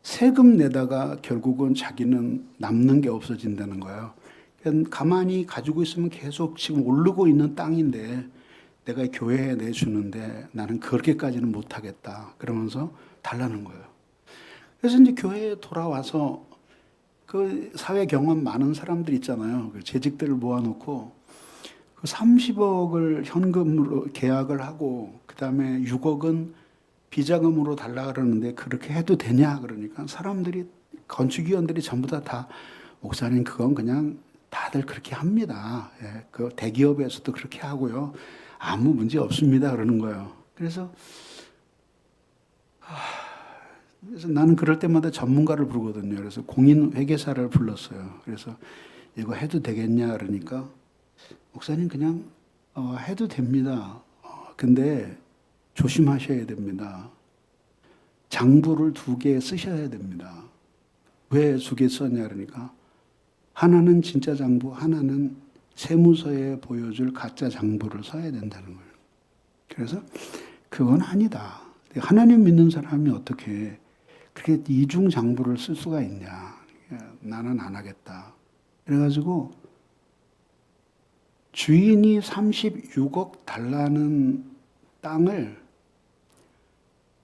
Speaker 1: 세금 내다가 결국은 자기는 남는 게 없어진다는 거예요. 그러니까 가만히 가지고 있으면 계속 지금 오르고 있는 땅인데 내가 교회에 내주는데 나는 그렇게까지는 못하겠다. 그러면서 달라는 거예요. 그래서 이제 교회에 돌아와서 그 사회 경험 많은 사람들 있잖아요. 그 재직들을 모아놓고 그 30억을 현금으로 계약을 하고 그 다음에 6억은 비자금으로 달라 그러는데 그렇게 해도 되냐 그러니까 사람들이 건축위원들이 전부 다 목사님 그건 그냥 다들 그렇게 합니다. 예, 그 대기업에서도 그렇게 하고요. 아무 문제 없습니다 그러는 거예요. 그래서 나는 그럴 때마다 전문가를 부르거든요. 그래서 공인회계사를 불렀어요. 그래서 이거 해도 되겠냐 그러니까 목사님 그냥 해도 됩니다. 근데 조심하셔야 됩니다. 장부를 2개 쓰셔야 됩니다. 왜 2개 썼냐 그러니까 하나는 진짜 장부, 하나는 세무서에 보여줄 가짜 장부를 써야 된다는 거예요. 그래서 그건 아니다. 하나님 믿는 사람이 어떻게 그렇게 이중 장부를 쓸 수가 있냐. 나는 안 하겠다. 그래가지고 주인이 36억 달라는 땅을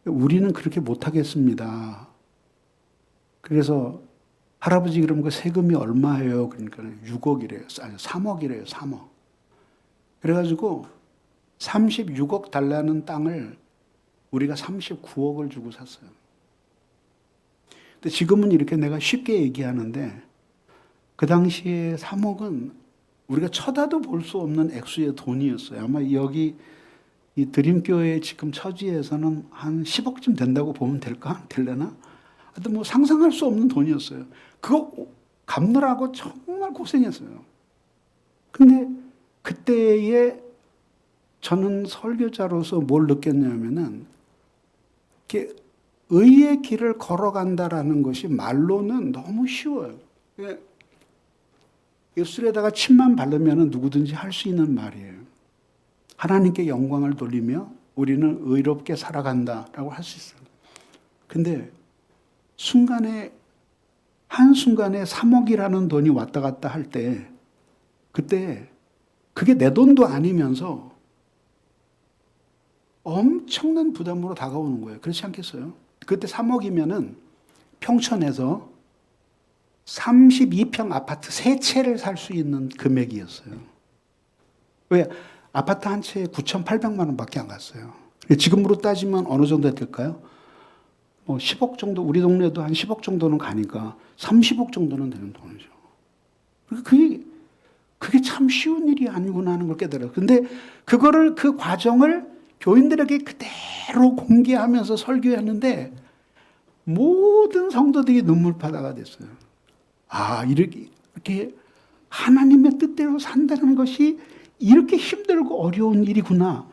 Speaker 1: 우리는 그렇게 못하겠습니다. 그래서 할아버지 그러면 그 세금이 얼마예요? 그러니까 6억이래요. 아니 3억이래요. 3억. 그래가지고 36억 달라는 땅을 우리가 39억을 주고 샀어요. 근데 지금은 이렇게 내가 쉽게 얘기하는데 그 당시에 3억은 우리가 쳐다도 볼 수 없는 액수의 돈이었어요. 아마 여기 이 드림교회 지금 처지에서는 한 10억쯤 된다고 보면 될려나? 하여튼 뭐 상상할 수 없는 돈이었어요. 그거 갚느라고 정말 고생했어요. 근데 그때에 저는 설교자로서 뭘 느꼈냐면은 이렇게 의의 길을 걸어간다라는 것이 말로는 너무 쉬워요. 입술에다가 침만 바르면 누구든지 할 수 있는 말이에요. 하나님께 영광을 돌리며 우리는 의롭게 살아간다라고 할 수 있어요. 근데 한순간에 3억이라는 돈이 왔다 갔다 할 때 그때 그게 내 돈도 아니면서 엄청난 부담으로 다가오는 거예요. 그렇지 않겠어요? 그때 3억이면은 평촌에서 32평 아파트 3채를 살 수 있는 금액이었어요. 왜? 아파트 한 채에 9,800만 원밖에 안 갔어요. 지금으로 따지면 어느 정도 될까요? 뭐 10억 정도, 우리 동네도 한 10억 정도는 가니까 30억 정도는 되는 돈이죠. 그게 참 쉬운 일이 아니구나 하는 걸 깨달아요. 근데 그 과정을 교인들에게 그대로 공개하면서 설교했는데 모든 성도들이 눈물바다가 됐어요. 아, 이렇게 하나님의 뜻대로 산다는 것이 이렇게 힘들고 어려운 일이구나.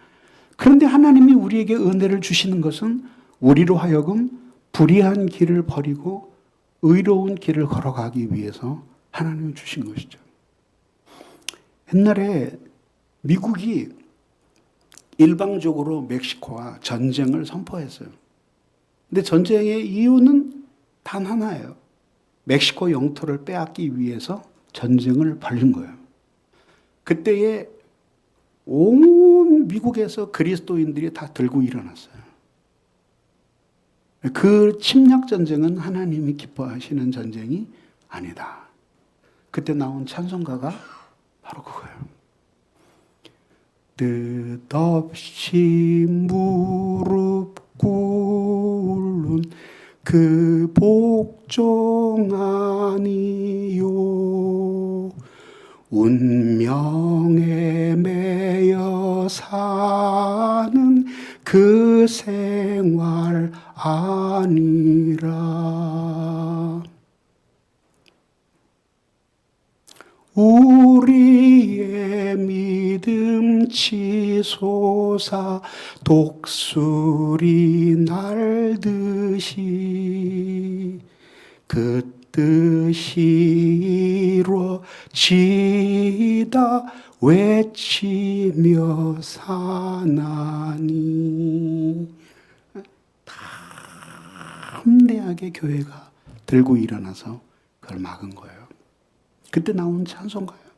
Speaker 1: 그런데 하나님이 우리에게 은혜를 주시는 것은 우리로 하여금 불의한 길을 버리고 의로운 길을 걸어가기 위해서 하나님이 주신 것이죠. 옛날에 미국이 일방적으로 멕시코와 전쟁을 선포했어요. 근데 전쟁의 이유는 단 하나예요. 멕시코 영토를 빼앗기 위해서 전쟁을 벌린 거예요. 그때에 온 미국에서 그리스도인들이 다 들고 일어났어요. 그 침략 전쟁은 하나님이 기뻐하시는 전쟁이 아니다. 그때 나온 찬송가가 바로 그거예요. 뜻없이 무릎 꿇는 그 복종 아니요 운명에 매여 사는 그 생활 아니라 우리의 믿음 치솟아 독수리 날듯이 그 뜻이 이루어지다 외치며 사나니. 담대하게 교회가 들고 일어나서 그걸 막은 거예요. 그때 나온 찬송가예요.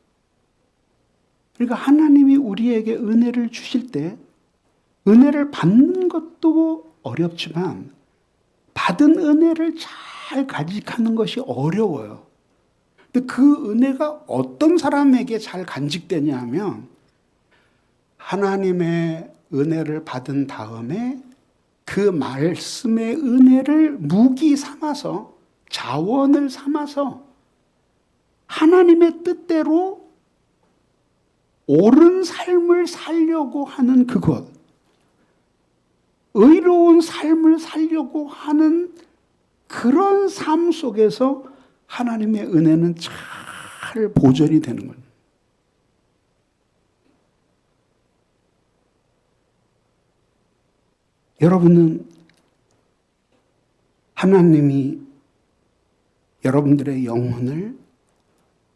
Speaker 1: 그러니까 하나님이 우리에게 은혜를 주실 때 은혜를 받는 것도 어렵지만 받은 은혜를 잘 간직하는 것이 어려워요. 근데 그 은혜가 어떤 사람에게 잘 간직되냐 하면 하나님의 은혜를 받은 다음에 그 말씀의 은혜를 무기 삼아서 자원을 삼아서 하나님의 뜻대로 옳은 삶을 살려고 하는 그것, 의로운 삶을 살려고 하는 그런 삶 속에서 하나님의 은혜는 잘 보존이 되는 거예요. 여러분은 하나님이 여러분들의 영혼을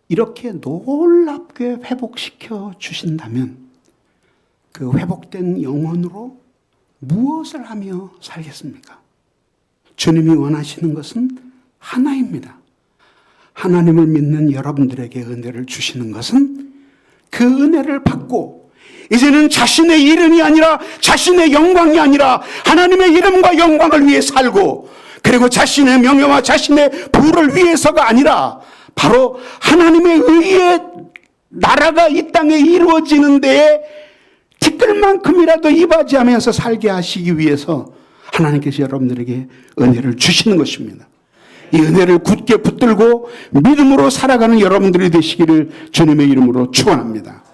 Speaker 1: 이렇게 놀랍게 회복시켜 주신다면 그 회복된 영혼으로 무엇을 하며 살겠습니까? 주님이 원하시는 것은 하나입니다. 하나님을 믿는 여러분들에게 은혜를 주시는 것은 그 은혜를 받고 이제는 자신의 이름이 아니라 자신의 영광이 아니라 하나님의 이름과 영광을 위해 살고 그리고 자신의 명예와 자신의 부를 위해서가 아니라 바로 하나님의 의의 나라가 이 땅에 이루어지는 데에 티끌만큼이라도 이바지하면서 살게 하시기 위해서 하나님께서 여러분들에게 은혜를 주시는 것입니다. 이 은혜를 굳게 붙들고 믿음으로 살아가는 여러분들이 되시기를 주님의 이름으로 축원합니다.